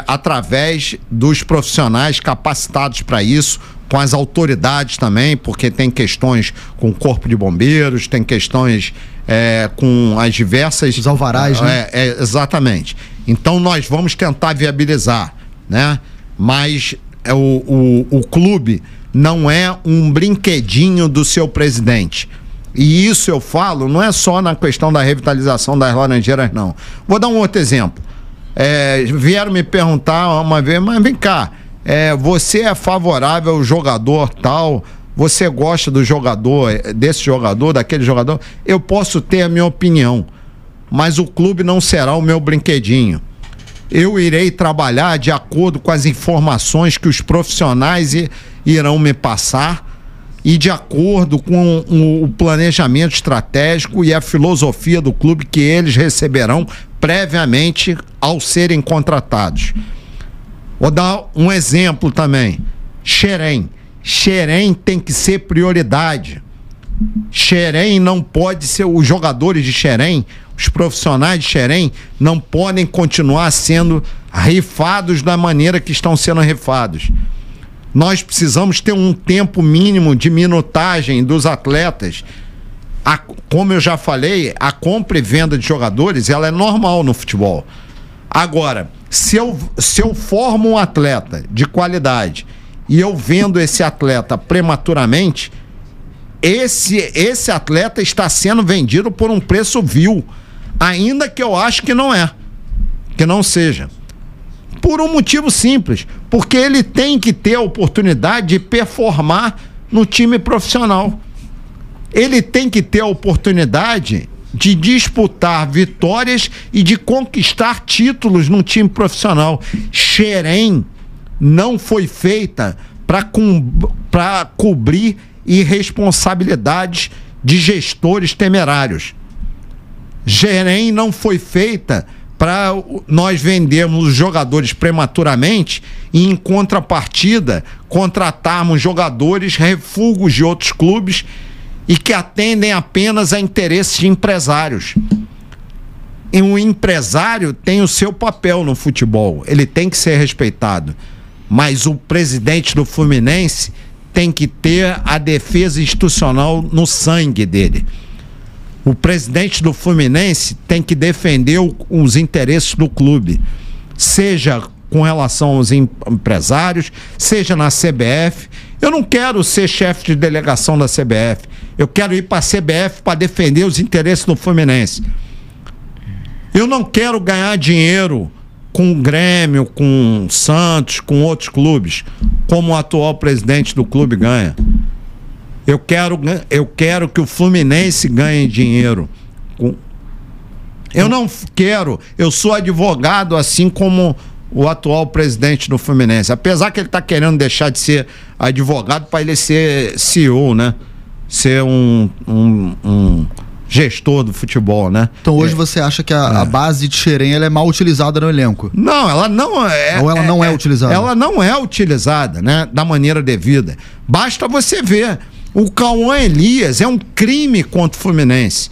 Speaker 3: através dos profissionais capacitados para isso, com as autoridades também, porque tem questões com o Corpo de Bombeiros, tem questões com as diversas...
Speaker 1: Os alvarás, né?
Speaker 3: Exatamente. Então nós vamos tentar viabilizar, né? Mas o clube não é um brinquedinho do seu presidente. E isso eu falo, não é só na questão da revitalização das Laranjeiras, não. Vou dar um outro exemplo. Vieram me perguntar uma vez, mas vem cá, você é favorável ao jogador tal, você gosta do jogador, desse jogador, daquele jogador? Eu posso ter a minha opinião, mas o clube não será o meu brinquedinho. Eu irei trabalhar de acordo com as informações que os profissionais irão me passar e de acordo com o planejamento estratégico e a filosofia do clube que eles receberão previamente ao serem contratados. Vou dar um exemplo também. Xerém tem que ser prioridade. Xerém não pode ser... Os jogadores de Xerém, os profissionais de Xerém, não podem continuar sendo rifados da maneira que estão sendo rifados. Nós precisamos ter um tempo mínimo de minutagem dos atletas. Como eu já falei, a compra e venda de jogadores, ela é normal no futebol. Agora, se eu formo um atleta de qualidade e eu vendo esse atleta prematuramente, esse atleta está sendo vendido por um preço vil, ainda que eu acho que não seja. Por um motivo simples, porque ele tem que ter a oportunidade de performar no time profissional. Ele tem que ter a oportunidade de disputar vitórias e de conquistar títulos no time profissional. Xerém não foi feita para cobrir irresponsabilidades de gestores temerários. Xerém não foi feita para nós vendermos os jogadores prematuramente e, em contrapartida, contratarmos jogadores refugos de outros clubes e que atendem apenas a interesses de empresários. E o empresário tem o seu papel no futebol, ele tem que ser respeitado, mas o presidente do Fluminense tem que ter a defesa institucional no sangue dele. O presidente do Fluminense tem que defender os interesses do clube, seja com relação aos empresários, seja na CBF. Eu não quero ser chefe de delegação da CBF. Eu quero ir para a CBF para defender os interesses do Fluminense. Eu não quero ganhar dinheiro com o Grêmio, com o Santos, com outros clubes, como o atual presidente do clube ganha. Eu quero que o Fluminense ganhe dinheiro. Eu não quero, eu sou advogado assim como o atual presidente do Fluminense. Apesar que ele está querendo deixar de ser advogado para ele ser CEO, né? Ser um gestor do futebol, né?
Speaker 1: Então hoje você acha que a base de Xerém ela é mal utilizada no elenco?
Speaker 3: Não, ela não é.
Speaker 1: Ou ela não é utilizada?
Speaker 3: Ela não é utilizada, né? Da maneira devida. Basta você ver. O Cauã Elias é um crime contra o Fluminense.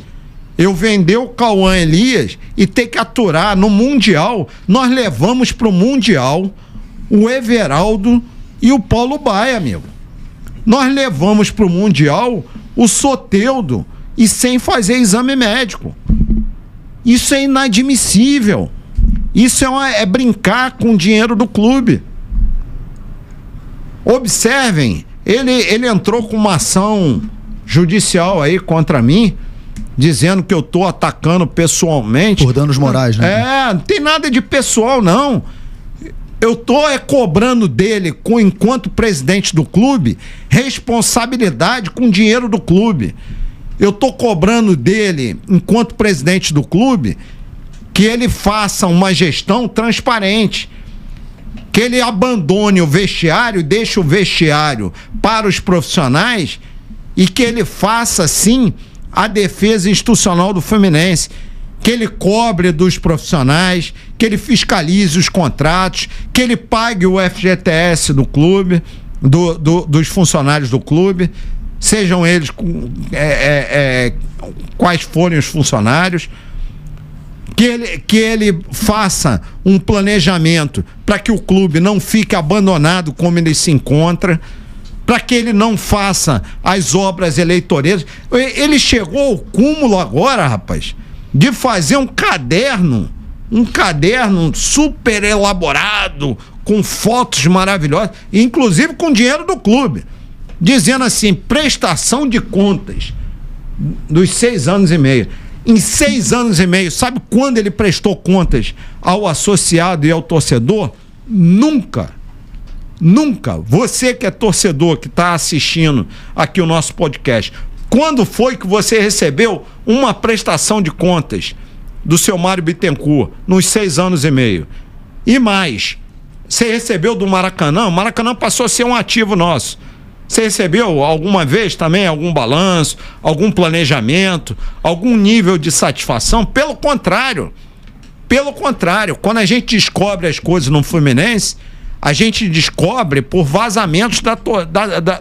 Speaker 3: Eu vender o Cauã Elias e ter que aturar no Mundial. Nós levamos para o Mundial o Everaldo e o Paulo Baia, amigo. Nós levamos para o Mundial o Soteldo e sem fazer exame médico. Isso é inadmissível. Isso é brincar com o dinheiro do clube. Observem, ele entrou com uma ação judicial aí contra mim, dizendo que eu tô atacando pessoalmente.
Speaker 1: Por danos morais, né?
Speaker 3: Não tem nada de pessoal, não. Eu tô cobrando dele, enquanto presidente do clube, responsabilidade com o dinheiro do clube. Eu tô cobrando dele, enquanto presidente do clube, que ele faça uma gestão transparente, que ele abandone o vestiário, deixe o vestiário para os profissionais e que ele faça, sim, a defesa institucional do Fluminense, que ele cobre dos profissionais, que ele fiscalize os contratos, que ele pague o FGTS do clube, dos funcionários do clube, sejam eles quais forem os funcionários, que ele faça um planejamento para que o clube não fique abandonado como ele se encontra, para que ele não faça as obras eleitoreiras. Ele chegou ao cúmulo agora, rapaz, de fazer um caderno super elaborado, com fotos maravilhosas, inclusive com dinheiro do clube, dizendo assim, prestação de contas dos 6 anos e meio. Em 6 anos e meio, sabe quando ele prestou contas ao associado e ao torcedor? Nunca. Nunca. Você que é torcedor, que está assistindo aqui o nosso podcast, quando foi que você recebeu uma prestação de contas do seu Mário Bittencourt nos 6 anos e meio? E mais, você recebeu do Maracanã? O Maracanã passou a ser um ativo nosso. Você recebeu alguma vez também algum balanço, algum planejamento, algum nível de satisfação? Pelo contrário, quando a gente descobre as coisas no Fluminense, a gente descobre por vazamentos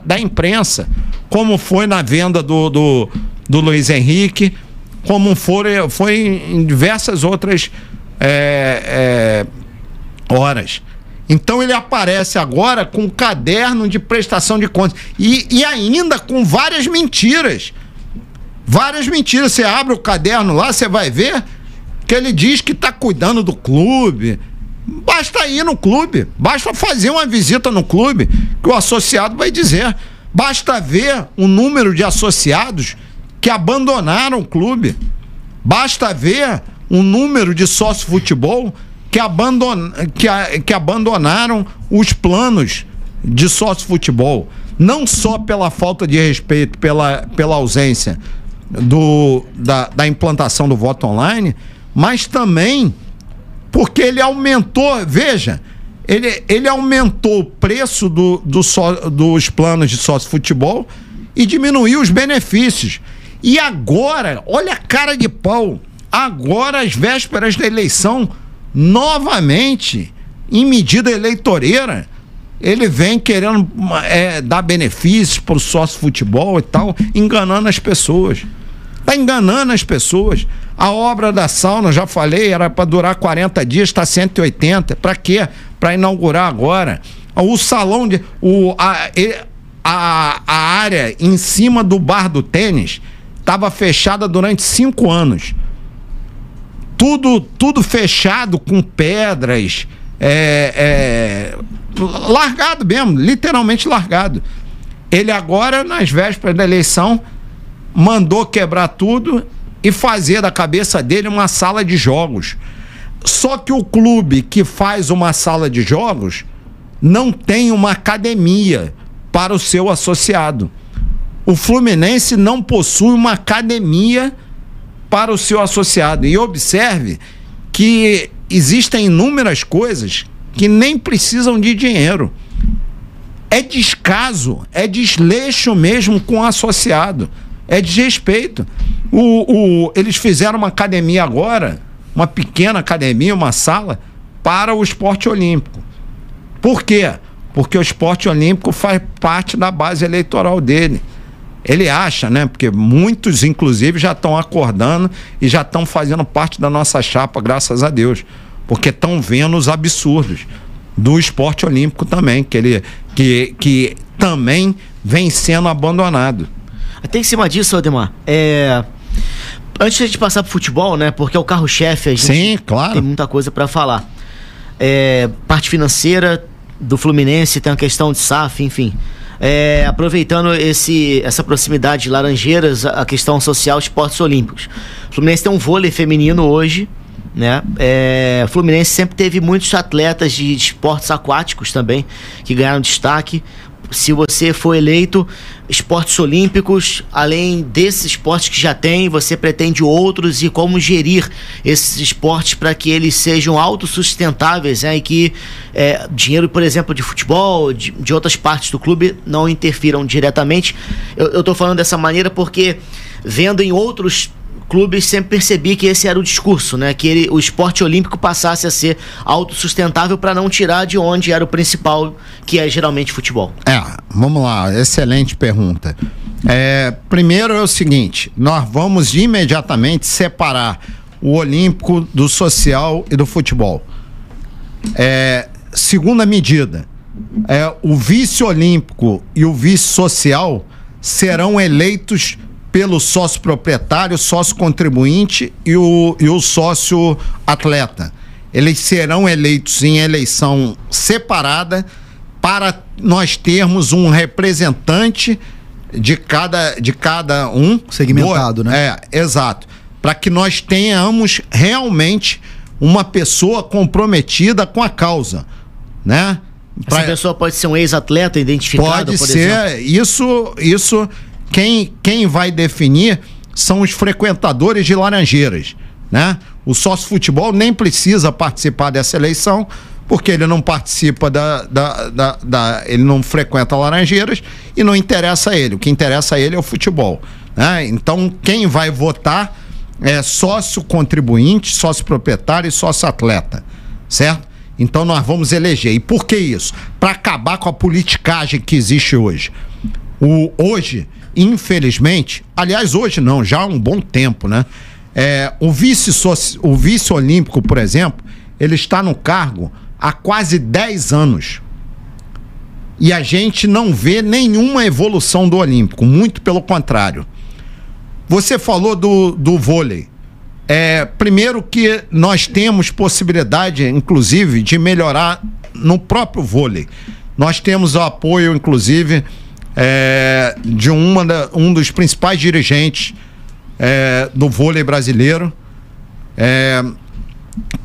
Speaker 3: da imprensa, como foi na venda do Luiz Henrique, como foi em diversas outras horas. Então ele aparece agora com um caderno de prestação de contas e ainda com várias mentiras. Várias mentiras. Você abre o caderno lá, você vai ver que ele diz que está cuidando do clube. Basta ir no clube, basta fazer uma visita no clube, que o associado vai dizer. Basta ver o número de associados que abandonaram o clube. Basta ver o número de sócio-futebol que abandonaram os planos de sócio-futebol. Não só pela falta de respeito, pela ausência da implantação do voto online, mas também porque ele aumentou, veja, ele aumentou o preço dos planos de sócio-futebol e diminuiu os benefícios. E agora, olha a cara de pau, agora às vésperas da eleição, novamente, em medida eleitoreira, ele vem querendo dar benefícios para o sócio-futebol e tal, enganando as pessoas. Está enganando as pessoas. A obra da sauna, já falei, era para durar 40 dias, está 180. Para quê? Para inaugurar agora. O salão a área em cima do bar do tênis estava fechada durante 5 anos. Tudo fechado com pedras, largado mesmo, literalmente largado. Ele agora, nas vésperas da eleição, mandou quebrar tudo e fazer da cabeça dele uma sala de jogos. Só que o clube que faz uma sala de jogos não tem uma academia para o seu associado. O Fluminense não possui uma academia para o seu associado. E observe que existem inúmeras coisas que nem precisam de dinheiro. É descaso, é desleixo mesmo com o associado. É desrespeito. Eles fizeram uma academia agora, uma pequena academia, uma sala, para o esporte olímpico. Por quê? Porque o esporte olímpico faz parte da base eleitoral dele. Ele acha, né? Porque muitos, inclusive, já estão acordando e já estão fazendo parte da nossa chapa, graças a Deus. Porque estão vendo os absurdos do esporte olímpico também, que também vem sendo abandonado.
Speaker 2: Até em cima disso, Ademar, antes de a gente passar pro futebol, né? Porque é o carro-chefe, a gente
Speaker 3: Sim, claro.
Speaker 2: tem muita coisa para falar. Parte financeira do Fluminense, tem a questão de SAF, enfim. Aproveitando essa proximidade de Laranjeiras, a questão social, esportes olímpicos. O Fluminense tem um vôlei feminino hoje, né? O Fluminense sempre teve muitos atletas de esportes aquáticos também, que ganharam destaque. Se você for eleito, esportes olímpicos, além desses esportes que já tem, você pretende outros, e como gerir esses esportes para que eles sejam autossustentáveis, né? E que dinheiro, por exemplo, de futebol, de outras partes do clube não interfiram diretamente. Eu tô falando dessa maneira porque, vendo em outros clubes, sempre percebi que esse era o discurso, né? Que o esporte olímpico passasse a ser autossustentável para não tirar de onde era o principal, que é geralmente futebol.
Speaker 3: Vamos lá, excelente pergunta. Primeiro é o seguinte, nós vamos imediatamente separar o olímpico do social e do futebol. Segunda medida, o vice olímpico e o vice social serão eleitos pelo sócio proprietário, sócio contribuinte e o sócio atleta. Eles serão eleitos em eleição separada para nós termos um representante de cada um.
Speaker 1: Segmentado, né?
Speaker 3: Exato. Para que nós tenhamos realmente uma pessoa comprometida com a causa, né?
Speaker 2: Essa pessoa pode ser um ex-atleta identificado, por exemplo?
Speaker 3: Isso quem vai definir são os frequentadores de Laranjeiras, né? O sócio futebol nem precisa participar dessa eleição, porque ele não participa ele não frequenta Laranjeiras e não interessa a ele. O que interessa a ele é o futebol, né? Então, quem vai votar é sócio contribuinte, sócio proprietário e sócio atleta, certo? Então, nós vamos eleger. E por que isso? Para acabar com a politicagem que existe hoje. Hoje, infelizmente, aliás, hoje não, já há um bom tempo, né? O vice olímpico, por exemplo, ele está no cargo há quase 10 anos. E a gente não vê nenhuma evolução do olímpico, muito pelo contrário. Você falou do vôlei. Primeiro que nós temos possibilidade, inclusive, de melhorar no próprio vôlei. Nós temos o apoio, inclusive, de um dos principais dirigentes do vôlei brasileiro,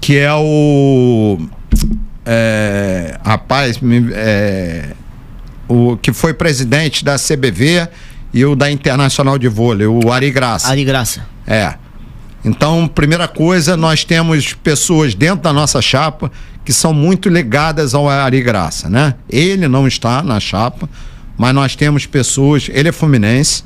Speaker 3: que é o o que foi presidente da CBV e o da Internacional de Vôlei, o Ari Graça.
Speaker 2: Ari Graça.
Speaker 3: Então, primeira coisa, nós temos pessoas dentro da nossa chapa que são muito ligadas ao Ari Graça, né? Ele não está na chapa, mas nós temos pessoas, ele é fluminense,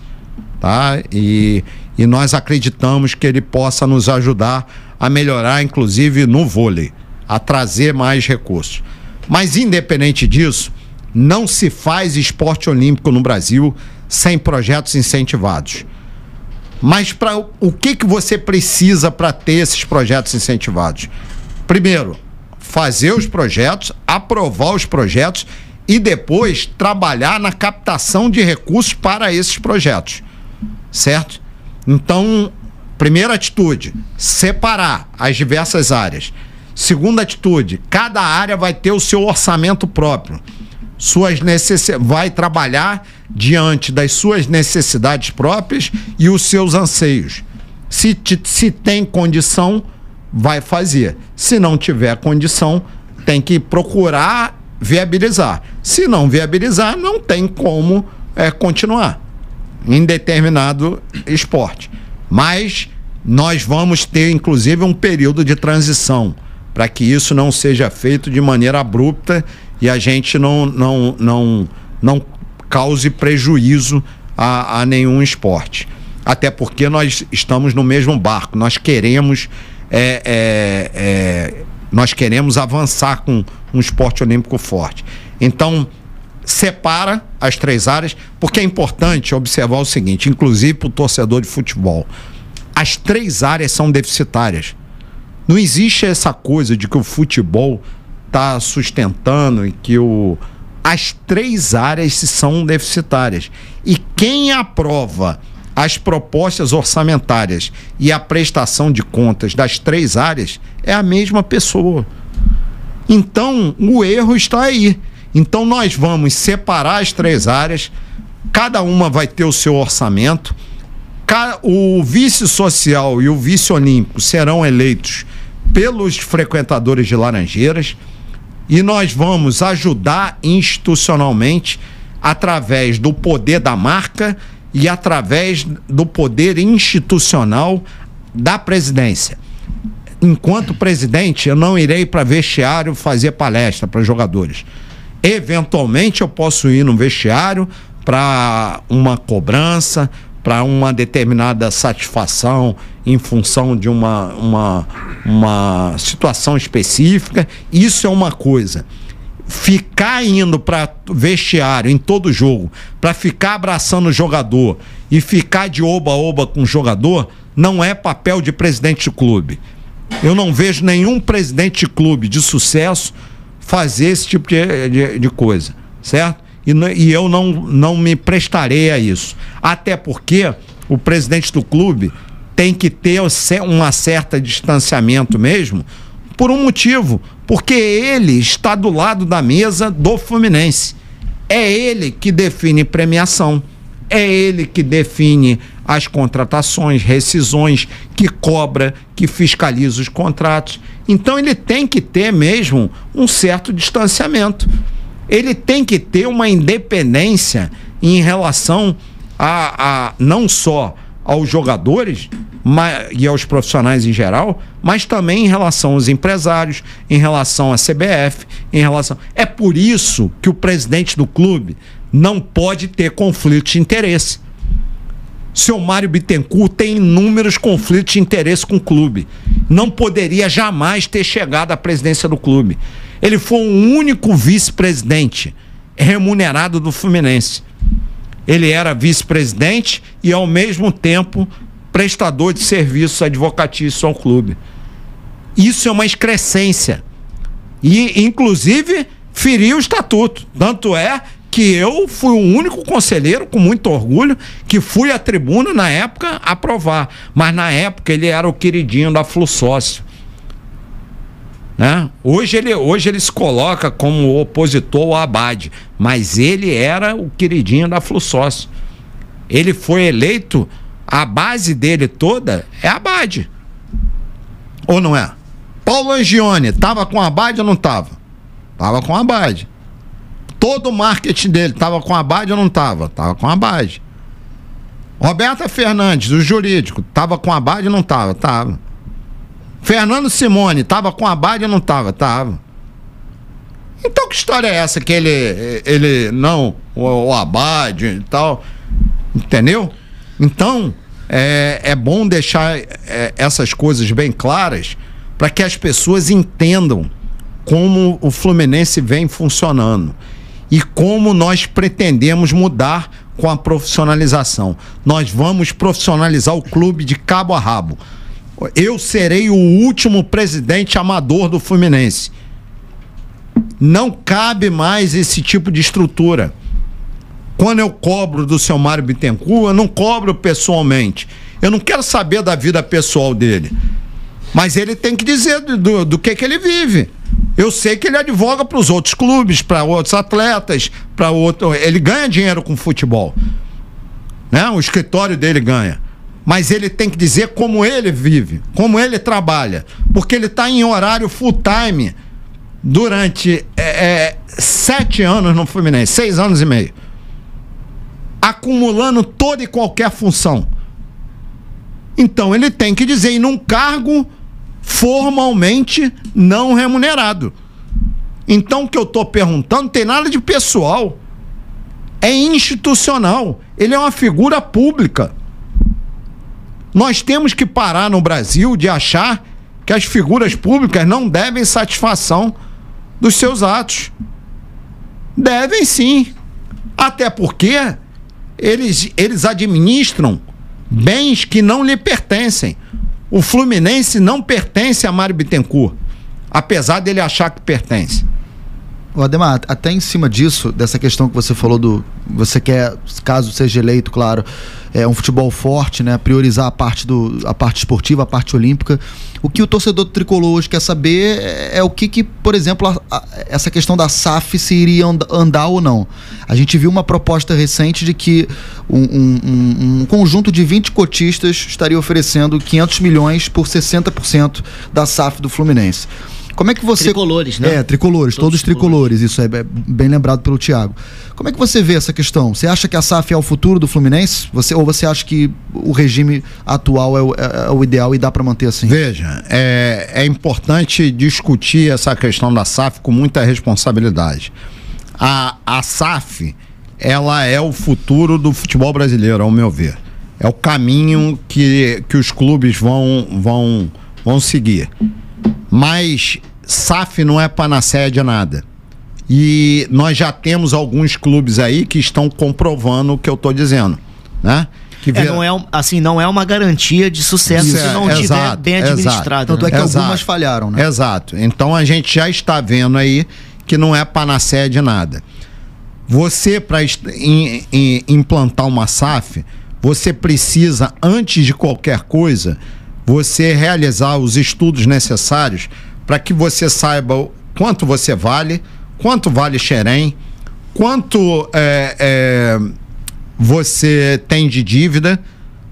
Speaker 3: tá? E nós acreditamos que ele possa nos ajudar a melhorar, inclusive no vôlei, a trazer mais recursos. Mas independente disso, não se faz esporte olímpico no Brasil sem projetos incentivados. Mas o que você precisa para ter esses projetos incentivados? Primeiro, fazer os projetos, aprovar os projetos e depois trabalhar na captação de recursos para esses projetos, certo? Então, primeira atitude, separar as diversas áreas. Segunda atitude, cada área vai ter o seu orçamento próprio. Vai trabalhar diante das suas necessidades próprias e os seus anseios. Se tem condição, vai fazer. Se não tiver condição, tem que procurar viabilizar. Se não viabilizar, não tem como continuar em determinado esporte. Mas nós vamos ter, inclusive, um período de transição para que isso não seja feito de maneira abrupta e a gente não cause prejuízo a nenhum esporte. Até porque nós estamos no mesmo barco. Nós queremos avançar com um esporte olímpico forte. Então, separa as três áreas, porque é importante observar o seguinte, inclusive para o torcedor de futebol. As três áreas são deficitárias. Não existe essa coisa de que o futebol está sustentando e que o as 3 áreas são deficitárias. E quem aprova as propostas orçamentárias e a prestação de contas das 3 áreas é a mesma pessoa. Então, o erro está aí. Então, nós vamos separar as 3 áreas, cada uma vai ter o seu orçamento, o vice-social e o vice-olímpico serão eleitos pelos frequentadores de Laranjeiras, e nós vamos ajudar institucionalmente através do poder da marca e através do poder institucional da presidência. Enquanto presidente, eu não irei para vestiário fazer palestra para jogadores. Eventualmente eu posso ir no vestiário para uma cobrança, para uma determinada satisfação em função de uma situação específica. Isso é uma coisa. Ficar indo para vestiário em todo jogo, para ficar abraçando o jogador e ficar de oba-oba com o jogador, não é papel de presidente de clube. Eu não vejo nenhum presidente de clube de sucesso fazer esse tipo de coisa, certo? E eu não me prestarei a isso. Até porque o presidente do clube tem que ter um certo distanciamento mesmo, por um motivo, porque ele está do lado da mesa do Fluminense. É ele que define premiação, é ele que define as contratações, rescisões, que cobra, que fiscaliza os contratos. Então ele tem que ter mesmo um certo distanciamento. Ele tem que ter uma independência em relação a não só aos jogadores e aos profissionais em geral, mas também em relação aos empresários, em relação à CBF, em relação... É por isso que o presidente do clube não pode ter conflito de interesse. Seu Mário Bittencourt tem inúmeros conflitos de interesse com o clube. Não poderia jamais ter chegado à presidência do clube. Ele foi o único vice-presidente remunerado do Fluminense. Ele era vice-presidente e, ao mesmo tempo, prestador de serviços advocatícios ao clube. Isso é uma excrescência. E, inclusive, feriu o estatuto. Tanto é que eu fui o único conselheiro, com muito orgulho, que fui à tribuna, na época, aprovar. Mas, na época, ele era o queridinho da Flusócio. Né? Hoje ele se coloca como opositor ao Abade, mas ele era o queridinho da Flusócio. Ele foi eleito, a base dele toda é Abade. Ou não é? Paulo Angione, estava com Abade ou não estava? Estava com Abade. Todo o marketing dele estava com Abade ou não estava? Estava com Abade. Roberta Fernandes, o jurídico, estava com Abade ou não estava? Estava. Fernando Simone, estava com Abade ou não estava? Estava. Então que história é essa que ele não, o Abade e tal, entendeu? Então, é bom deixar essas coisas bem claras para que as pessoas entendam como o Fluminense vem funcionando e como nós pretendemos mudar com a profissionalização. Nós vamos profissionalizar o clube de cabo a rabo. Eu serei o último presidente amador do Fluminense. Não cabe mais esse tipo de estrutura. Quando eu cobro do seu Mário Bittencourt, eu não cobro pessoalmente. Eu não quero saber da vida pessoal dele. Mas ele tem que dizer do que ele vive. Eu sei que ele advoga para os outros clubes, para outros atletas, para outro. Ele ganha dinheiro com futebol, né? O escritório dele ganha. Mas ele tem que dizer como ele vive, como ele trabalha. Porque ele está em horário full time durante 7 anos no Fluminense, 6 anos e meio. Acumulando toda e qualquer função. Então ele tem que dizer, em um cargo formalmente não remunerado. Então o que eu estou perguntando não tem nada de pessoal. É institucional. Ele é uma figura pública. Nós temos que parar no Brasil de achar que as figuras públicas não devem satisfação dos seus atos. Devem sim. Até porque eles administram bens que não lhe pertencem. O Fluminense não pertence a Mário Bittencourt, apesar dele achar que pertence.
Speaker 1: Ademar, até em cima disso, dessa questão que você falou você quer, caso seja eleito, claro, um futebol forte, né? Priorizar a parte esportiva, a parte olímpica. O que o torcedor tricolor hoje quer saber é o que por exemplo, essa questão da SAF se iria andar ou não. A gente viu uma proposta recente de que um conjunto de 20 cotistas estaria oferecendo 500 milhões por 60% da SAF do Fluminense. Como é que você...
Speaker 2: Tricolores, né?
Speaker 1: Tricolores, todos tricolores, isso é bem lembrado pelo Thiago. Como é que você vê essa questão? Você acha que a SAF é o futuro do Fluminense? Ou você acha que o regime atual é o ideal e dá para manter assim?
Speaker 3: Veja, é importante discutir essa questão da SAF com muita responsabilidade. A SAF, ela é o futuro do futebol brasileiro, ao meu ver. É o caminho que os clubes vão seguir. Mas SAF não é panaceia de nada. E nós já temos alguns clubes aí que estão comprovando o que eu estou dizendo, né?
Speaker 2: Não é uma garantia de sucesso se não estiver bem administrado.
Speaker 1: Tanto é que algumas falharam, né?
Speaker 3: Exato. Então a gente já está vendo aí que não é panaceia de nada. Você, para implantar uma SAF, você precisa, antes de qualquer coisa, você realizar os estudos necessários para que você saiba quanto você vale, quanto vale Xerém, quanto você tem de dívida,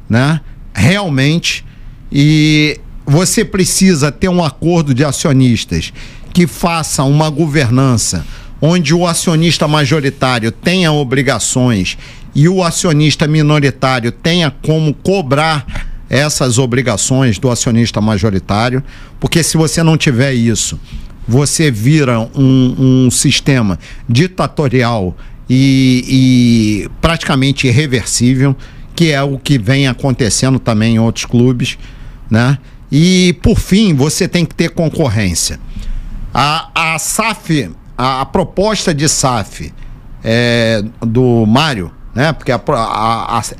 Speaker 3: né? Realmente. E você precisa ter um acordo de acionistas que faça uma governança onde o acionista majoritário tenha obrigações e o acionista minoritário tenha como cobrar essas obrigações do acionista majoritário, porque se você não tiver isso, você vira um sistema ditatorial e praticamente irreversível, que é o que vem acontecendo também em outros clubes, né? E, por fim, você tem que ter concorrência. A SAF, a proposta de SAF do Mário, né? Porque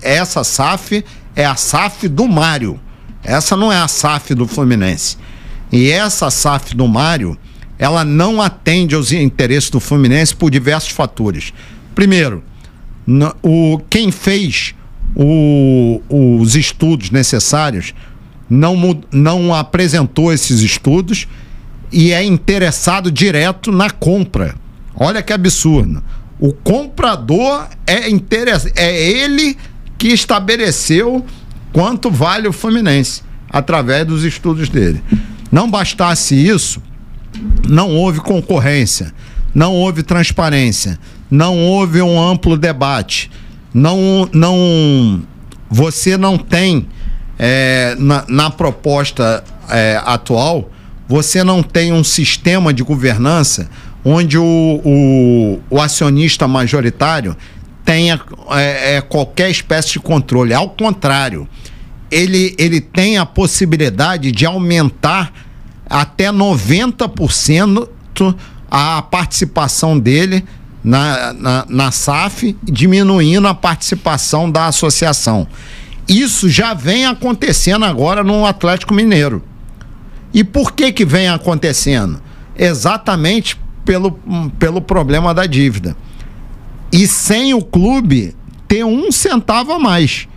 Speaker 3: essa SAF é a SAF do Mário. Essa não é a SAF do Fluminense. E essa SAF do Mário, ela não atende aos interesses do Fluminense por diversos fatores. Primeiro, quem fez os estudos necessários não apresentou esses estudos e é interessado direto na compra. Olha que absurdo. O comprador é ele que estabeleceu quanto vale o Fluminense, através dos estudos dele. Não bastasse isso, não houve concorrência, não houve transparência, não houve um amplo debate, você não tem, na proposta atual, você não tem um sistema de governança onde o acionista majoritário tenha qualquer espécie de controle. Ao contrário, ele tem a possibilidade de aumentar até 90% a participação dele na SAF, diminuindo a participação da associação. Isso já vem acontecendo agora no Atlético Mineiro. E por que vem acontecendo? Exatamente pelo problema da dívida. E sem o clube ter 1 centavo a mais.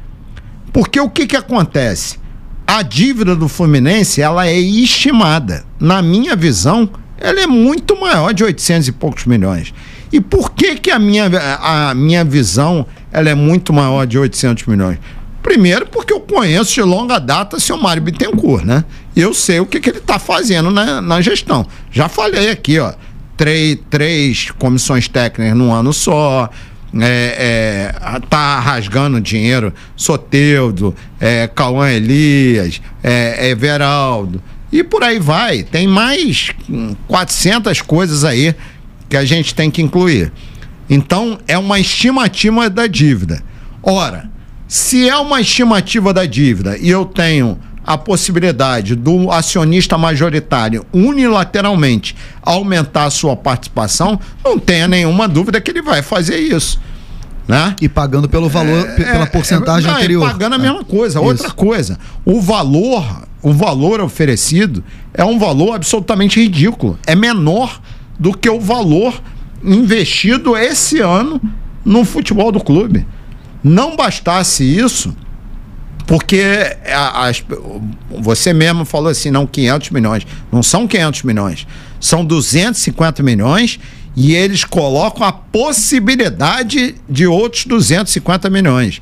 Speaker 3: Porque o que acontece? A dívida do Fluminense, ela é estimada. Na minha visão, ela é muito maior, de 800 e poucos milhões. E por que a minha visão ela é muito maior, de 800 milhões? Primeiro, porque eu conheço de longa data o seu Mário Bittencourt, né? Eu sei o que ele está fazendo na gestão. Já falei aqui, ó. Três comissões técnicas num ano só, tá rasgando dinheiro, Soteldo, Cauã Elias, Everaldo, e por aí vai. Tem mais 400 coisas aí que a gente tem que incluir. Então, é uma estimativa da dívida. Ora, se é uma estimativa da dívida e eu tenho a possibilidade do acionista majoritário unilateralmente aumentar a sua participação, não tenha nenhuma dúvida que ele vai fazer isso, né?
Speaker 1: E pagando pelo valor, pela porcentagem anterior.
Speaker 3: Pagando a mesma coisa. Outra coisa, o valor oferecido é um valor absolutamente ridículo. É menor do que o valor investido esse ano no futebol do clube. Não bastasse isso, porque você mesmo falou assim, não, 500 milhões. Não são 500 milhões, são 250 milhões e eles colocam a possibilidade de outros 250 milhões.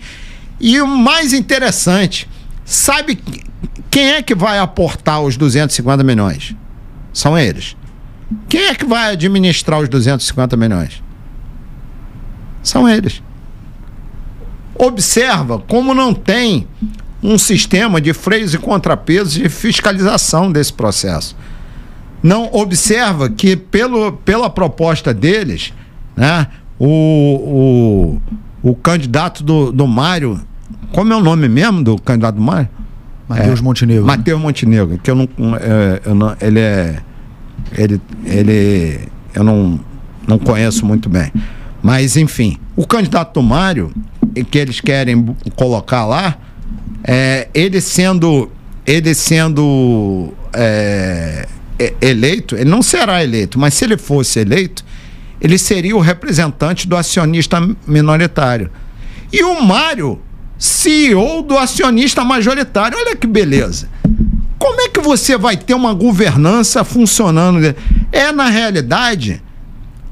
Speaker 3: E o mais interessante, sabe quem é que vai aportar os 250 milhões? São eles. Quem é que vai administrar os 250 milhões? São eles. Observa como não tem um sistema de freios e contrapesos de fiscalização desse processo. Não observa que pela proposta deles, né, o candidato do Mário, como é o nome mesmo do candidato do Mário?
Speaker 1: Matheus Montenegro.
Speaker 3: Matheus Montenegro, que eu não conheço muito bem. Mas, enfim, o candidato do Mário, que eles querem colocar lá, ele sendo eleito, ele não será eleito, mas se ele fosse eleito, ele seria o representante do acionista minoritário. E o Mário, CEO do acionista majoritário. Olha que beleza. Como é que você vai ter uma governança funcionando? Na realidade,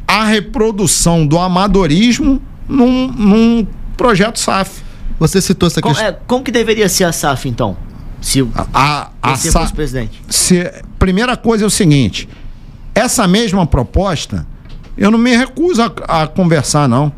Speaker 3: a reprodução do amadorismo num projeto SAF.
Speaker 1: Você citou essa questão.
Speaker 2: Como que deveria ser a SAF, então? Se você fosse presidente.
Speaker 3: Primeira coisa é o seguinte, essa mesma proposta, eu não me recuso a conversar, não.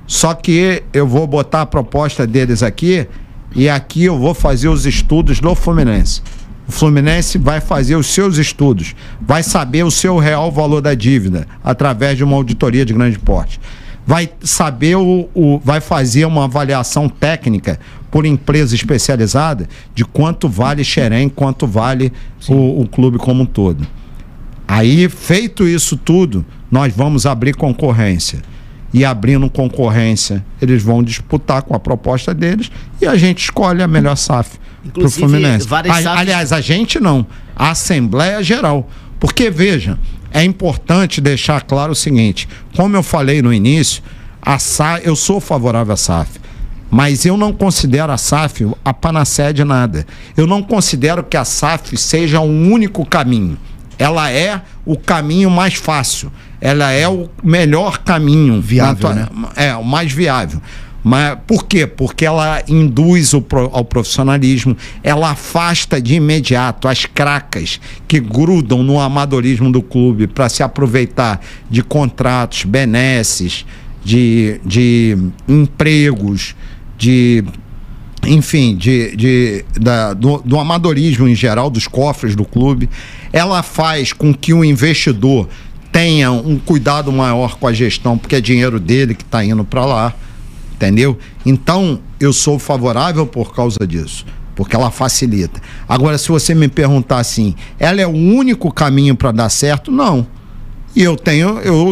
Speaker 3: Só que eu vou botar a proposta deles aqui e aqui eu vou fazer os estudos do Fluminense. O Fluminense vai fazer os seus estudos, vai saber o seu real valor da dívida através de uma auditoria de grande porte. Vai saber vai fazer uma avaliação técnica por empresa especializada de quanto vale Xerém, quanto vale o clube como um todo. Aí, feito isso tudo, nós vamos abrir concorrência. E abrindo concorrência, eles vão disputar com a proposta deles e a gente escolhe a melhor SAF para o Fluminense. Aliás, a gente não, a Assembleia Geral. Porque, veja, é importante deixar claro o seguinte, como eu falei no início, eu sou favorável à SAF, mas eu não considero a SAF a panaceia de nada. Eu não considero que a SAF seja o único caminho. Ela é o caminho mais fácil. Ela é o melhor caminho.
Speaker 1: Viável, né?
Speaker 3: O mais viável. Mas por quê? Porque ela induz ao profissionalismo, ela afasta de imediato as cracas que grudam no amadorismo do clube para se aproveitar de contratos, benesses, de empregos, do amadorismo em geral, dos cofres do clube. Ela faz com que o investidor tenha um cuidado maior com a gestão, porque é dinheiro dele que está indo para lá, entendeu? Então, eu sou favorável por causa disso, porque ela facilita. Agora, se você me perguntar assim, ela é o único caminho para dar certo? Não. E eu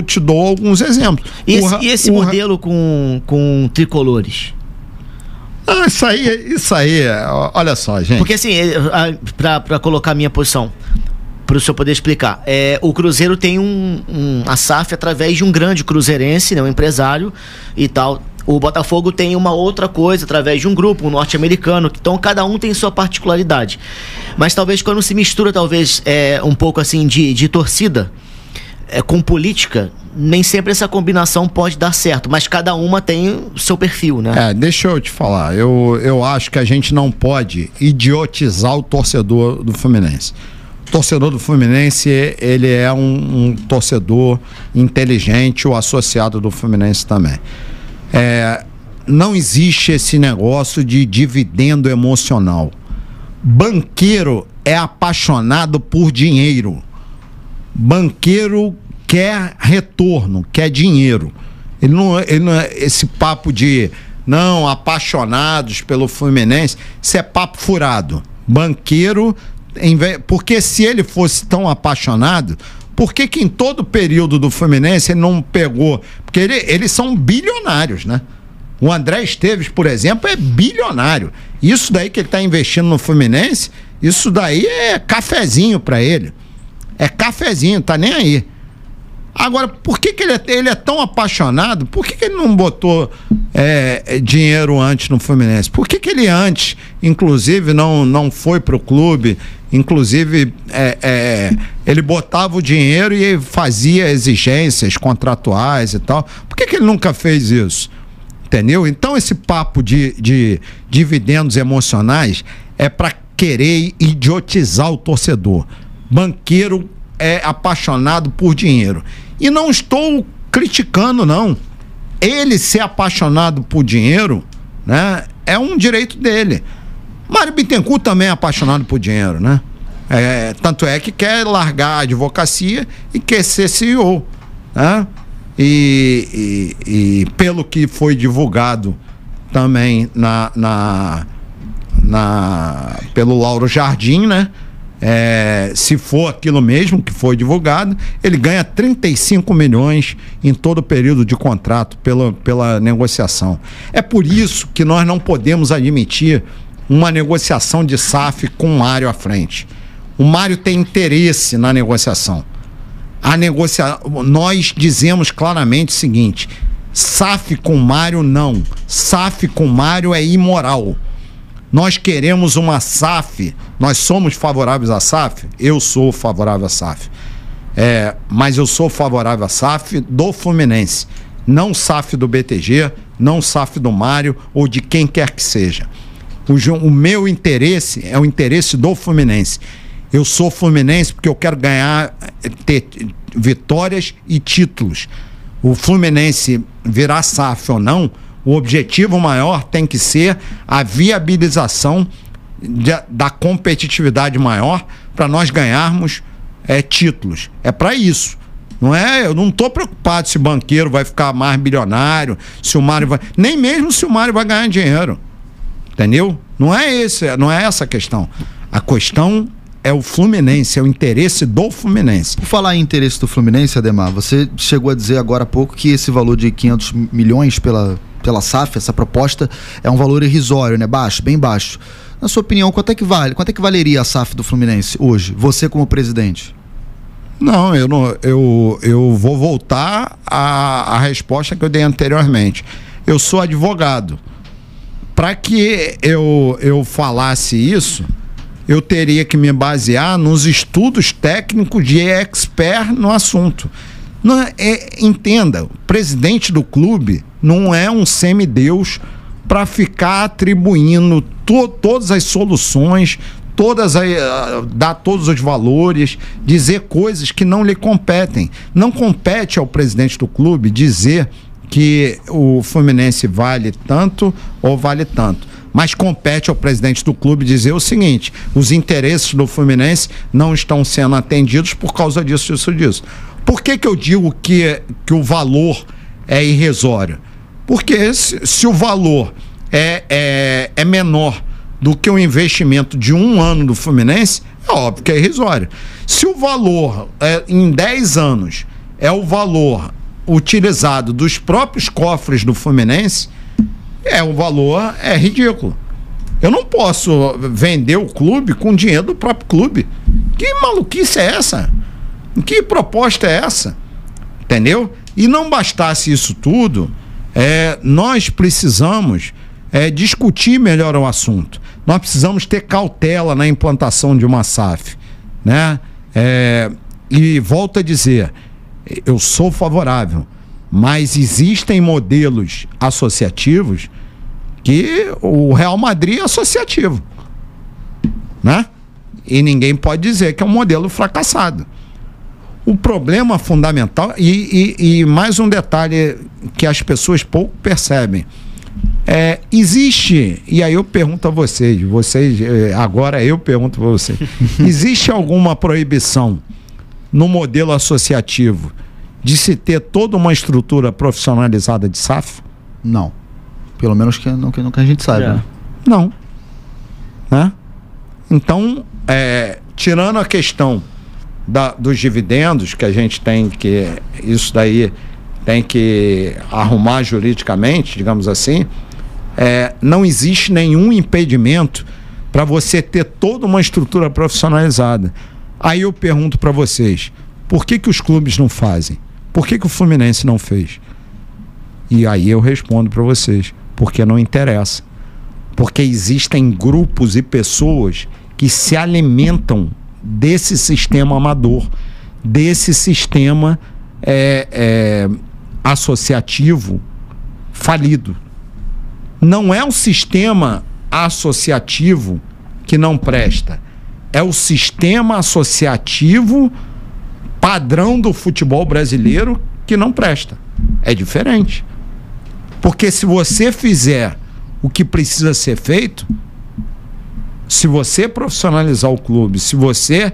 Speaker 3: te dou alguns exemplos.
Speaker 2: E esse modelo com tricolores?
Speaker 3: Isso aí, olha só, gente.
Speaker 2: Porque assim, para colocar a minha posição, para o senhor poder explicar, o Cruzeiro tem a SAF através de um grande cruzeirense, né, um empresário e tal. O Botafogo tem uma outra coisa através de um grupo, um norte-americano. Então cada um tem sua particularidade. Mas talvez quando se mistura um pouco assim de torcida com política, nem sempre essa combinação pode dar certo, mas cada uma tem o seu perfil, né?
Speaker 3: Deixa eu te falar, eu acho que a gente não pode idiotizar o torcedor do Fluminense. O torcedor do Fluminense, ele é um torcedor inteligente, o associado do Fluminense também. Não existe esse negócio de dividendo emocional. Banqueiro é apaixonado por dinheiro. Banqueiro quer retorno, quer dinheiro. Ele não é esse papo de apaixonados pelo Fluminense, isso é papo furado. Banqueiro, porque se ele fosse tão apaixonado, por que em todo o período do Fluminense ele não pegou? Porque eles são bilionários, né? O André Esteves, por exemplo, é bilionário. Isso daí que ele está investindo no Fluminense, isso daí é cafezinho para ele. É cafezinho, tá nem aí. Agora, por que ele é tão apaixonado? Por que ele não botou dinheiro antes no Fluminense? Por que ele antes, inclusive, não foi para o clube? Inclusive, ele botava o dinheiro e fazia exigências contratuais e tal. Por que ele nunca fez isso? Entendeu? Então, esse papo de dividendos emocionais é para querer idiotizar o torcedor. Banqueiro é apaixonado por dinheiro. E não estou criticando, não. Ele ser apaixonado por dinheiro, né, é um direito dele. Mário Bittencourt também é apaixonado por dinheiro, né? Tanto é que quer largar a advocacia e quer ser CEO, né? E pelo que foi divulgado também pelo Lauro Jardim, né? Se for aquilo mesmo que foi divulgado, ele ganha 35 milhões em todo o período de contrato pela negociação. É por isso que nós não podemos admitir uma negociação de SAF com o Mário à frente. O Mário tem interesse na negociação. Nós dizemos claramente o seguinte: SAF com Mário não. SAF com Mário é imoral. Nós queremos uma SAF. Nós somos favoráveis à SAF? Eu sou favorável à SAF. Mas eu sou favorável à SAF do Fluminense. Não SAF do BTG, não SAF do Mário ou de quem quer que seja. O meu interesse é o interesse do Fluminense. Eu sou Fluminense porque eu quero ter vitórias e títulos. O Fluminense virar SAF ou não, o objetivo maior tem que ser a viabilização da competitividade maior para nós ganharmos títulos. É para isso. Eu não estou preocupado se o banqueiro vai ficar mais bilionário, se o Mário vai... Nem mesmo se o Mário vai ganhar dinheiro. Entendeu? Não é essa a questão. A questão é o Fluminense, é o interesse do Fluminense.
Speaker 1: Por falar em interesse do Fluminense, Ademar, você chegou a dizer agora há pouco que esse valor de 500 milhões pela SAF, essa proposta, é um valor irrisório, né? Baixo, bem baixo. Na sua opinião, quanto é que vale? Quanto é que valeria a SAF do Fluminense hoje? Você como presidente?
Speaker 3: Não, eu vou voltar à resposta que eu dei anteriormente. Eu sou advogado. Para que eu falasse isso, eu teria que me basear nos estudos técnicos de expert no assunto. Entenda, o presidente do clube não é um semideus para ficar atribuindo todas as soluções, dar todos os valores, dizer coisas que não lhe competem. Não compete ao presidente do clube dizer que o Fluminense vale tanto ou vale tanto. Mas compete ao presidente do clube dizer o seguinte: os interesses do Fluminense não estão sendo atendidos por causa disso. Por que eu digo que o valor é irrisório? Porque se o valor é menor do que o investimento de um ano do Fluminense, é óbvio que é irrisório. Se o valor em 10 anos é o valor utilizado dos próprios cofres do Fluminense, o valor é ridículo. Eu não posso vender o clube com dinheiro do próprio clube. Que maluquice é essa? Que proposta é essa? Entendeu? E não bastasse isso tudo, nós precisamos discutir melhor o assunto. Nós precisamos ter cautela na implantação de uma SAF, né? E volto a dizer, eu sou favorável, mas existem modelos associativos que o Real Madrid é associativo, né? E ninguém pode dizer que é um modelo fracassado. O problema fundamental, e mais um detalhe que as pessoas pouco percebem, existe, e aí eu pergunto a vocês, agora eu pergunto a vocês, existe alguma proibição no modelo associativo de se ter toda uma estrutura profissionalizada de SAF?
Speaker 1: Não. Pelo menos que a gente saiba.
Speaker 3: Não. Né? Então, tirando a questão dos dividendos, que a gente tem que... Isso daí tem que arrumar juridicamente, digamos assim, não existe nenhum impedimento para você ter toda uma estrutura profissionalizada. Aí eu pergunto para vocês, por que os clubes não fazem? Por que o Fluminense não fez? E aí eu respondo para vocês, porque não interessa. Porque existem grupos e pessoas que se alimentam desse sistema amador, desse sistema associativo falido. Não é o sistema associativo que não presta, é o sistema associativo padrão do futebol brasileiro que não presta. É diferente. Porque se você fizer o que precisa ser feito, se você profissionalizar o clube, se você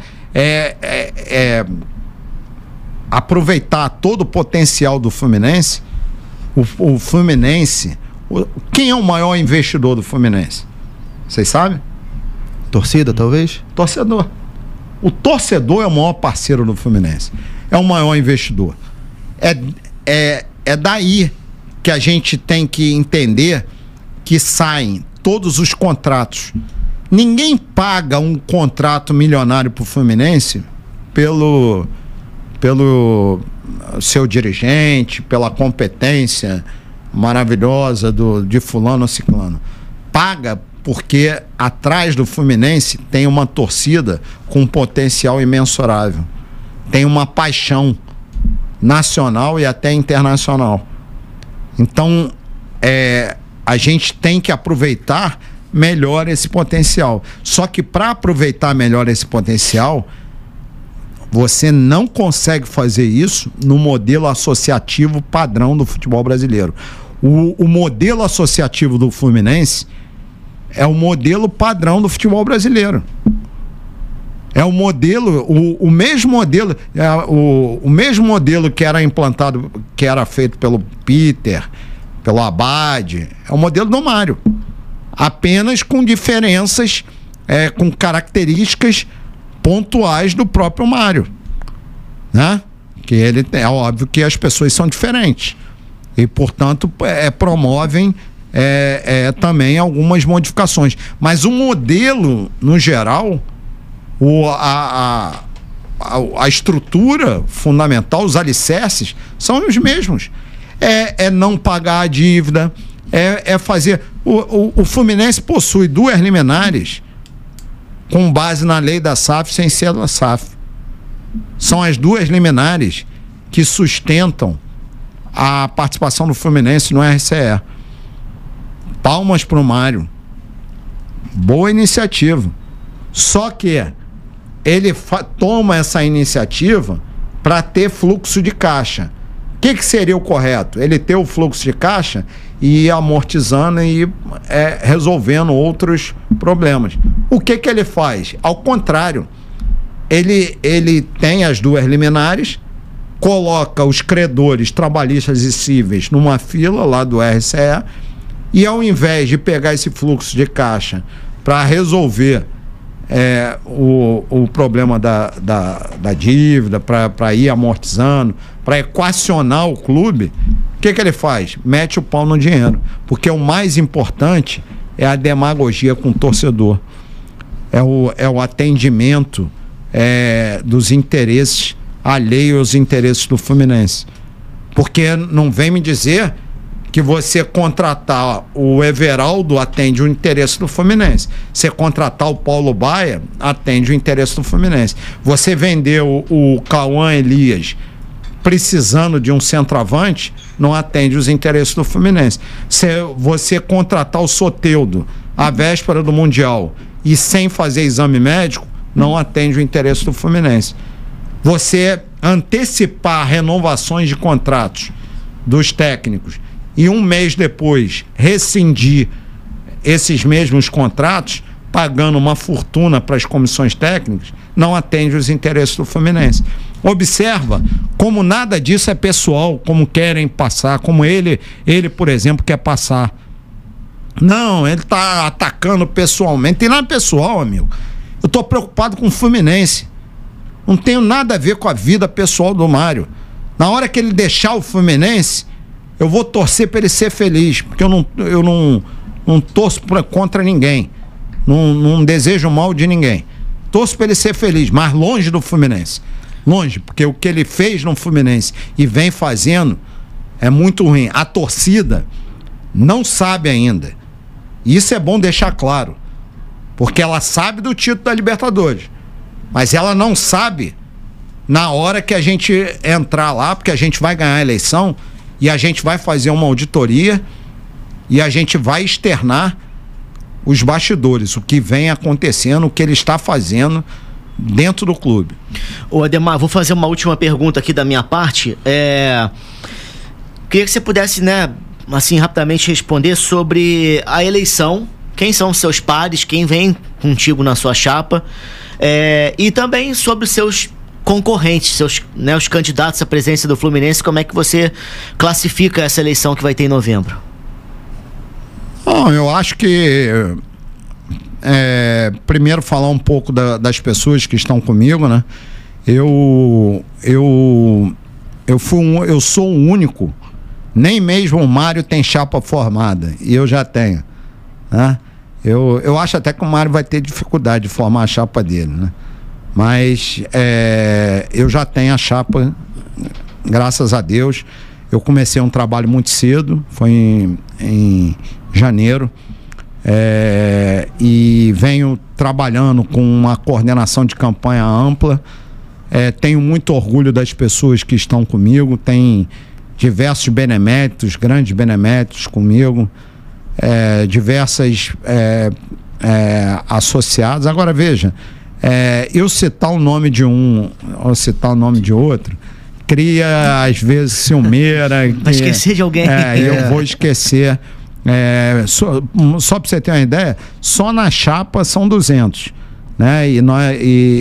Speaker 3: aproveitar todo o potencial do Fluminense, o Fluminense... Quem é o maior investidor do Fluminense? Vocês sabem?
Speaker 1: Torcida, talvez?
Speaker 3: Torcedor. O torcedor é o maior parceiro do Fluminense. É o maior investidor. É daí que a gente tem que entender que saem todos os contratos. Ninguém paga um contrato milionário para o Fluminense pelo seu dirigente, pela competência maravilhosa de fulano ou ciclano. Paga porque atrás do Fluminense tem uma torcida com um potencial imensurável. Tem uma paixão nacional e até internacional. Então, a gente tem que aproveitar melhor esse potencial. Só que para aproveitar melhor esse potencial, você não consegue fazer isso no modelo associativo padrão do futebol brasileiro. O modelo associativo do Fluminense é o modelo padrão do futebol brasileiro. É o modelo, o mesmo modelo, o mesmo modelo que era implantado, que era feito pelo Peter, pelo Abad, é o modelo do Mário. Apenas com diferenças, com características pontuais do próprio Mário, né? Que ele é óbvio que as pessoas são diferentes e, portanto, promovem também algumas modificações. Mas o modelo, no geral, a estrutura fundamental, os alicerces, são os mesmos. Não pagar a dívida, fazer... O Fluminense possui 2 liminares com base na lei da SAF sem ser da SAF. São as 2 liminares que sustentam a participação do Fluminense no RCE. Palmas para o Mário. Boa iniciativa. Só que ele toma essa iniciativa para ter fluxo de caixa. O que seria o correto? Ele ter o fluxo de caixa e ir amortizando e resolvendo outros problemas. O que ele faz? Ao contrário, ele tem as 2 liminares, coloca os credores trabalhistas e cíveis numa fila lá do RCE e, ao invés de pegar esse fluxo de caixa para resolver o problema da dívida, para ir amortizando, para equacionar o clube, o que ele faz? Mete o pau no dinheiro. Porque o mais importante é a demagogia com o torcedor. É o atendimento dos interesses alheios aos interesses do Fluminense. Porque não vem me dizer que você contratar o Everaldo atende o interesse do Fluminense. Você contratar o Paulo Baia atende o interesse do Fluminense. Você vender o Cauã Elias precisando de um centroavante, não atende os interesses do Fluminense. Você contratar o Soteldo à véspera do Mundial e sem fazer exame médico, não atende o interesse do Fluminense. Você antecipar renovações de contratos dos técnicos e um mês depois rescindir esses mesmos contratos, pagando uma fortuna para as comissões técnicas, não atende os interesses do Fluminense. Observa como nada disso é pessoal, como querem passar, como ele, por exemplo, quer passar. Não, ele está atacando pessoalmente. Tem nada pessoal, amigo. Eu estou preocupado com o Fluminense. Não tenho nada a ver com a vida pessoal do Mário. Na hora que ele deixar o Fluminense, eu vou torcer para ele ser feliz, porque eu não torço contra ninguém. Não desejo mal de ninguém. Torço para ele ser feliz, mas longe do Fluminense. longe, porque o que ele fez no Fluminense e vem fazendo é muito ruim. A torcida não sabe ainda. Isso é bom deixar claro, porque ela sabe do título da Libertadores, mas ela não sabe na hora que a gente entrar lá, porque a gente vai ganhar a eleição e a gente vai fazer uma auditoria e a gente vai externar os bastidores, o que vem acontecendo, o que ele está fazendo dentro do clube.
Speaker 2: Ô Ademar, vou fazer uma última pergunta aqui da minha parte. Queria que você pudesse, né, assim, rapidamente responder sobre a eleição. Quem são os seus pares, quem vem contigo na sua chapa, e também sobre os seus concorrentes, os candidatos à presidência do Fluminense. Como é que você classifica essa eleição que vai ter em novembro?
Speaker 3: Bom, eu acho que primeiro falar um pouco das pessoas que estão comigo, né? Eu sou o único, nem mesmo o Mário tem chapa formada, e eu já tenho, né? Eu acho até que o Mário vai ter dificuldade de formar a chapa dele, né? Mas eu já tenho a chapa, graças a Deus. Eu comecei um trabalho muito cedo, foi em janeiro, e venho trabalhando com uma coordenação de campanha ampla. Tenho muito orgulho das pessoas que estão comigo, tem diversos beneméritos, grandes beneméritos comigo, diversas associados. Agora veja, eu citar o nome de um ou citar o nome de outro cria às vezes ciumeira.
Speaker 2: Vai esquecer de alguém.
Speaker 3: Eu vou esquecer. Só para você ter uma ideia, só na chapa são 200, né?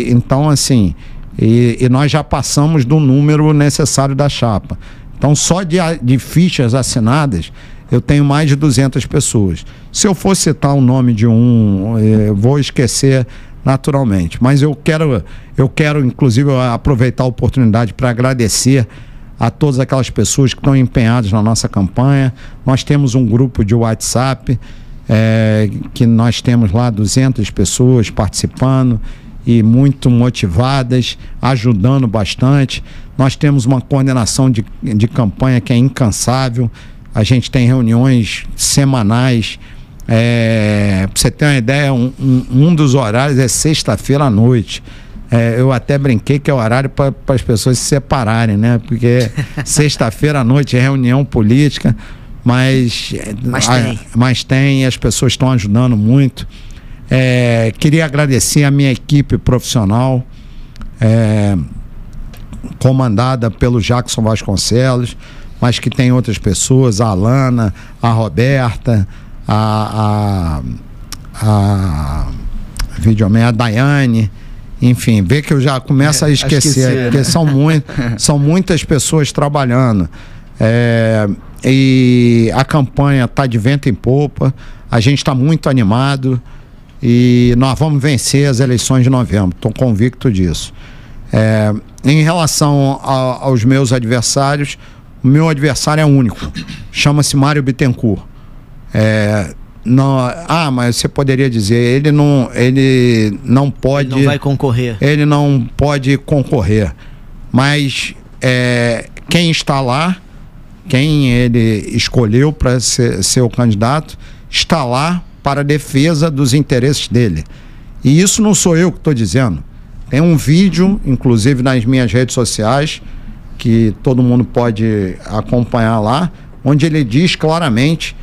Speaker 3: Então assim, e nós já passamos do número necessário da chapa. Então só de fichas assinadas eu tenho mais de 200 pessoas. Se eu for citar o nome de um, eu vou esquecer naturalmente. Mas eu quero inclusive aproveitar a oportunidade para agradecer a todas aquelas pessoas que estão empenhadas na nossa campanha. Nós temos um grupo de WhatsApp, que nós temos lá 200 pessoas participando e muito motivadas, ajudando bastante. Nós temos uma coordenação de campanha que é incansável. A gente tem reuniões semanais. Para você ter uma ideia, um dos horários é sexta-feira à noite. Eu até brinquei que é o horário para as pessoas se separarem, né? Porque sexta-feira à noite é reunião política, mas tem, e as pessoas estão ajudando muito. Queria agradecer a minha equipe profissional, comandada pelo Jackson Vasconcelos, mas que tem outras pessoas, a Alana, a Roberta, a Daiane, enfim, vê que eu já começo a esquecer, porque são muitas pessoas trabalhando. E a campanha está de vento em popa, a gente está muito animado e nós vamos vencer as eleições de novembro, estou convicto disso. Em relação aos meus adversários, o meu adversário é único, chama-se Mário Bittencourt. Mas você poderia dizer, ele não pode. Ele não vai concorrer. Ele não pode concorrer. Mas quem está lá, quem ele escolheu para ser o candidato, está lá para a defesa dos interesses dele. E isso não sou eu que estou dizendo. Tem um vídeo, inclusive nas minhas redes sociais, que todo mundo pode acompanhar lá, onde ele diz claramente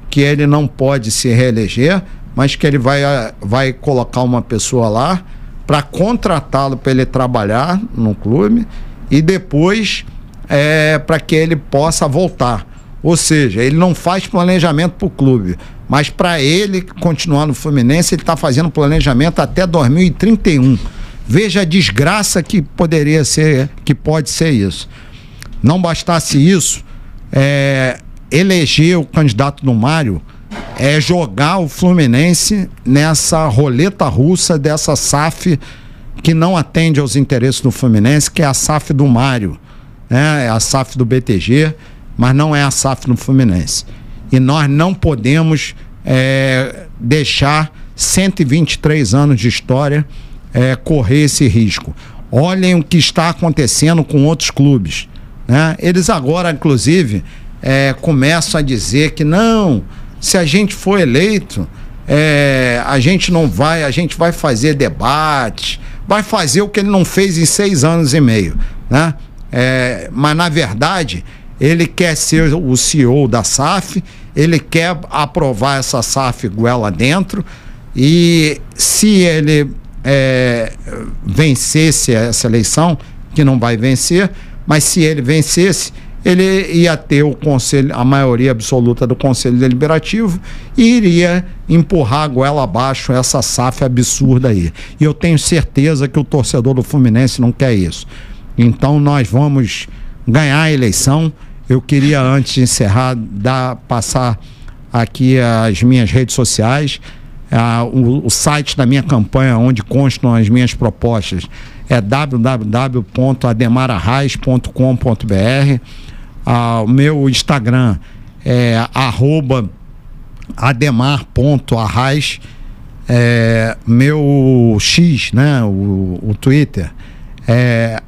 Speaker 3: que ele não pode se reeleger, mas que ele vai colocar uma pessoa lá para contratá-lo para ele trabalhar no clube e depois para que ele possa voltar. Ou seja, ele não faz planejamento para o clube, mas para ele continuar no Fluminense, ele está fazendo planejamento até 2031. Veja a desgraça que poderia ser, que pode ser isso. Não bastasse isso, eleger o candidato do Mário é jogar o Fluminense nessa roleta russa dessa SAF que não atende aos interesses do Fluminense, que é a SAF do Mário, né? É a SAF do BTG, mas não é a SAF do Fluminense. E nós não podemos deixar 123 anos de história correr esse risco. Olhem o que está acontecendo com outros clubes, né? Eles agora, inclusive, começam a dizer que não, se a gente for eleito, a gente vai fazer debate, vai fazer o que ele não fez em 6 anos e meio, né? Mas, na verdade, ele quer ser o CEO da SAF, ele quer aprovar essa SAF goela dentro, e se ele vencesse essa eleição, que não vai vencer, mas se ele vencesse, ele ia ter o conselho, a maioria absoluta do Conselho Deliberativo, e iria empurrar a goela abaixo essa SAF absurda aí. E eu tenho certeza que o torcedor do Fluminense não quer isso. Então nós vamos ganhar a eleição. Eu queria, antes de encerrar, passar aqui as minhas redes sociais. O site da minha campanha, onde constam as minhas propostas, é www.ademararrais.com.br. O meu Instagram é @ademar.arrais. Meu X, né, o Twitter, é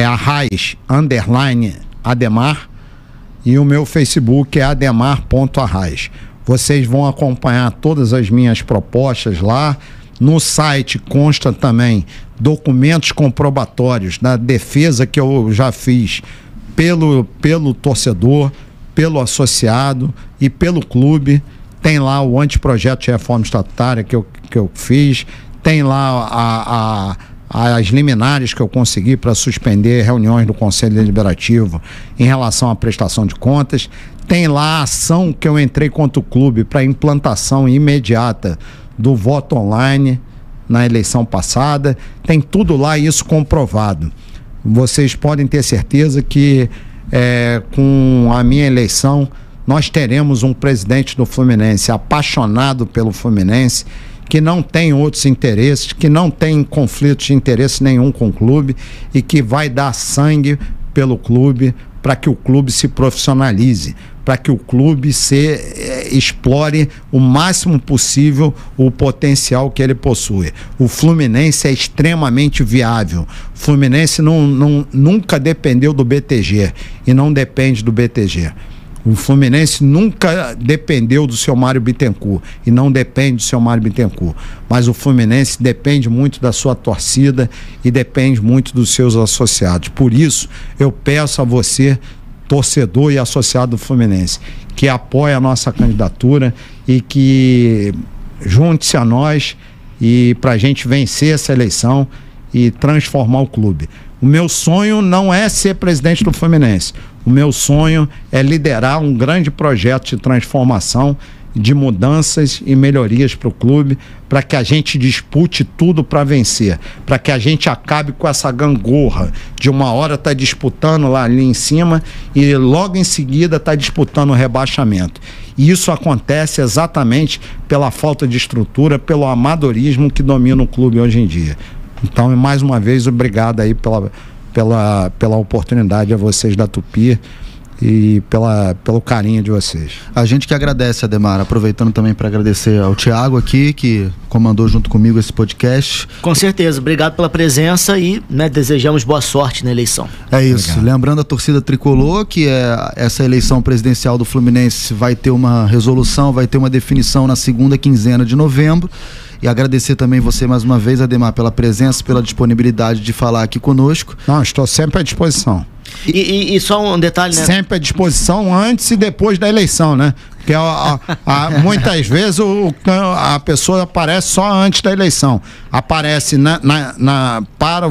Speaker 3: arrais_Ademar, e o meu Facebook é ademar.arrais. Vocês vão acompanhar todas as minhas propostas lá. No site consta também documentos comprobatórios da defesa que eu já fiz pelo torcedor, pelo associado e pelo clube. Tem lá o anteprojeto de reforma estatutária que eu fiz, tem lá as liminares que eu consegui para suspender reuniões do Conselho Deliberativo em relação à prestação de contas. Tem lá a ação que eu entrei contra o clube para implantação imediata do voto online na eleição passada. Tem tudo lá, isso comprovado. Vocês podem ter certeza que com a minha eleição nós teremos um presidente do Fluminense apaixonado pelo Fluminense, que não tem outros interesses, que não tem conflito de interesse nenhum com o clube e que vai dar sangue pelo clube para que o clube se profissionalize, para que o clube explore o máximo possível o potencial que ele possui. O Fluminense é extremamente viável. O Fluminense nunca dependeu do BTG e não depende do BTG. O Fluminense nunca dependeu do seu Mário Bittencourt e não depende do seu Mário Bittencourt. Mas o Fluminense depende muito da sua torcida e depende muito dos seus associados. Por isso, eu peço a você, torcedor e associado do Fluminense, que apoie a nossa candidatura e que junte-se a nós e para a gente vencer essa eleição e transformar o clube. O meu sonho não é ser presidente do Fluminense. O meu sonho é liderar um grande projeto de transformação, de mudanças e melhorias para o clube, para que a gente dispute tudo para vencer, para que a gente acabe com essa gangorra de uma hora estar disputando lá ali em cima e logo em seguida estar disputando o rebaixamento. E isso acontece exatamente pela falta de estrutura, pelo amadorismo que domina o clube hoje em dia. Então, mais uma vez, obrigado aí pela oportunidade a vocês da Tupi e pelo carinho de vocês.
Speaker 1: A gente que agradece, Ademar, aproveitando também para agradecer ao Thiago aqui, que comandou junto comigo esse podcast.
Speaker 2: Com certeza, obrigado pela presença e desejamos boa sorte na eleição.
Speaker 1: É isso, obrigado. Lembrando a torcida tricolor que essa eleição presidencial do Fluminense vai ter uma resolução, vai ter uma definição na segunda quinzena de novembro. E agradecer também você mais uma vez, Ademar, pela presença, pela disponibilidade de falar aqui conosco.
Speaker 3: Não, estou sempre à disposição.
Speaker 2: E só um detalhe, né?
Speaker 3: Sempre à disposição antes e depois da eleição, né? Porque muitas vezes a pessoa aparece só antes da eleição. Aparece para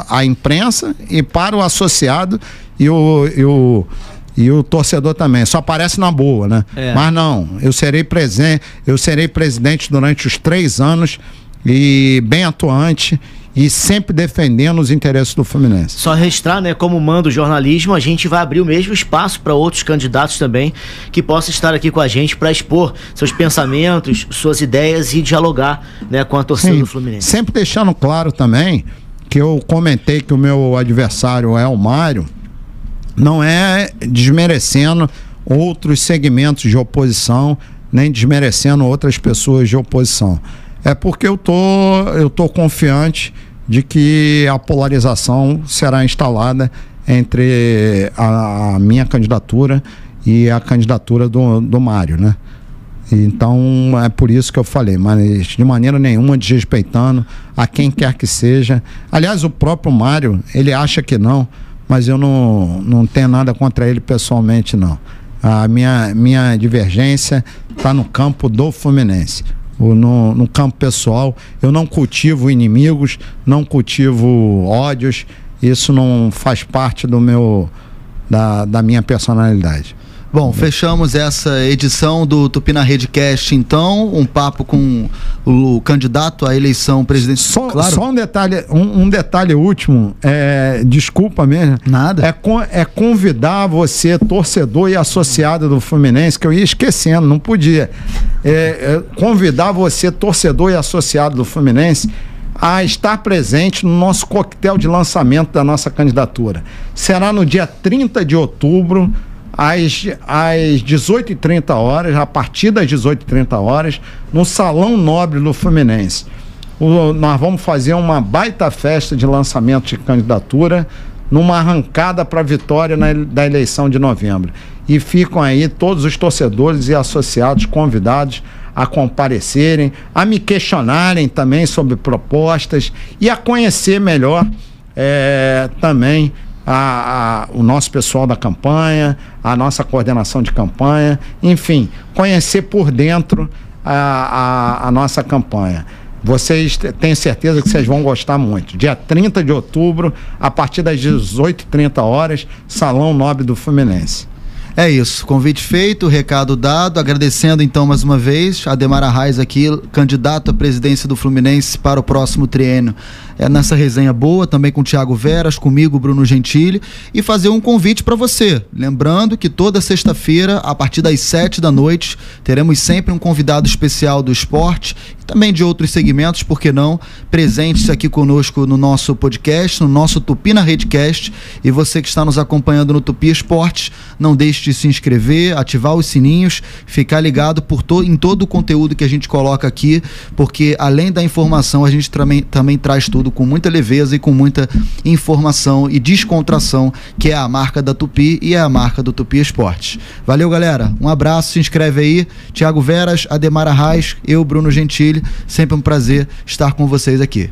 Speaker 3: a imprensa e para o associado e o torcedor também. Só aparece na boa, né? Mas não, eu serei presidente durante os 3 anos e bem atuante e sempre defendendo os interesses do Fluminense.
Speaker 2: Só registrar, né, como manda o jornalismo, a gente vai abrir o mesmo espaço para outros candidatos também que possam estar aqui com a gente para expor seus pensamentos, suas ideias e dialogar, né, com a torcida do Fluminense.
Speaker 3: Sempre deixando claro também que eu comentei que o meu adversário é o Mário, não é desmerecendo outros segmentos de oposição, nem desmerecendo outras pessoas de oposição. É porque eu tô confiante de que a polarização será instalada entre a minha candidatura e a candidatura do Mário, né? Então é por isso que eu falei, mas de maneira nenhuma desrespeitando a quem quer que seja. Aliás, o próprio Mário, ele acha que não, mas eu não tenho nada contra ele pessoalmente, não. A minha divergência está no campo do Fluminense. No campo pessoal, eu não cultivo inimigos, não cultivo ódios, isso não faz parte da minha personalidade.
Speaker 1: Bom, fechamos essa edição do Tupi na Redcast, então, um papo com o candidato à eleição presidencial.
Speaker 3: Só um detalhe último, desculpa mesmo.
Speaker 1: Nada.
Speaker 3: É convidar você, torcedor e associado do Fluminense, que eu ia esquecendo, não podia. Convidar você, torcedor e associado do Fluminense, a estar presente no nosso coquetel de lançamento da nossa candidatura. Será no dia 30 de outubro, às 18h30, a partir das 18h30, no Salão Nobre do Fluminense. Nós vamos fazer uma baita festa de lançamento de candidatura, numa arrancada para a vitória da eleição de novembro. E ficam aí todos os torcedores e associados convidados a comparecerem, a me questionarem também sobre propostas e a conhecer melhor também o nosso pessoal da campanha, a nossa coordenação de campanha, enfim, conhecer por dentro a nossa campanha. Vocês têm certeza que vocês vão gostar muito. Dia 30 de outubro, a partir das 18h30, Salão Nobre do Fluminense.
Speaker 1: É isso, convite feito, recado dado, agradecendo então mais uma vez, Ademar Arraes aqui, candidato à presidência do Fluminense para o próximo triênio. Nessa resenha boa, também com o Thiago Veras, comigo, Bruno Gentili, e fazer um convite para você. Lembrando que toda sexta-feira, a partir das 19h, teremos sempre um convidado especial do esporte e também de outros segmentos, por que não, presente aqui conosco no nosso podcast, no nosso Tupi na Redcast. E você que está nos acompanhando no Tupi Esportes, não deixe de se inscrever, ativar os sininhos, ficar ligado em todo o conteúdo que a gente coloca aqui, porque além da informação, a gente também traz tudo com muita leveza e com muita informação e descontração, que é a marca da Tupi e é a marca do Tupi Esportes. Valeu, galera, um abraço, se inscreve aí. Thiago Veras, Ademar Arraes, eu, Bruno Gentili, sempre um prazer estar com vocês aqui.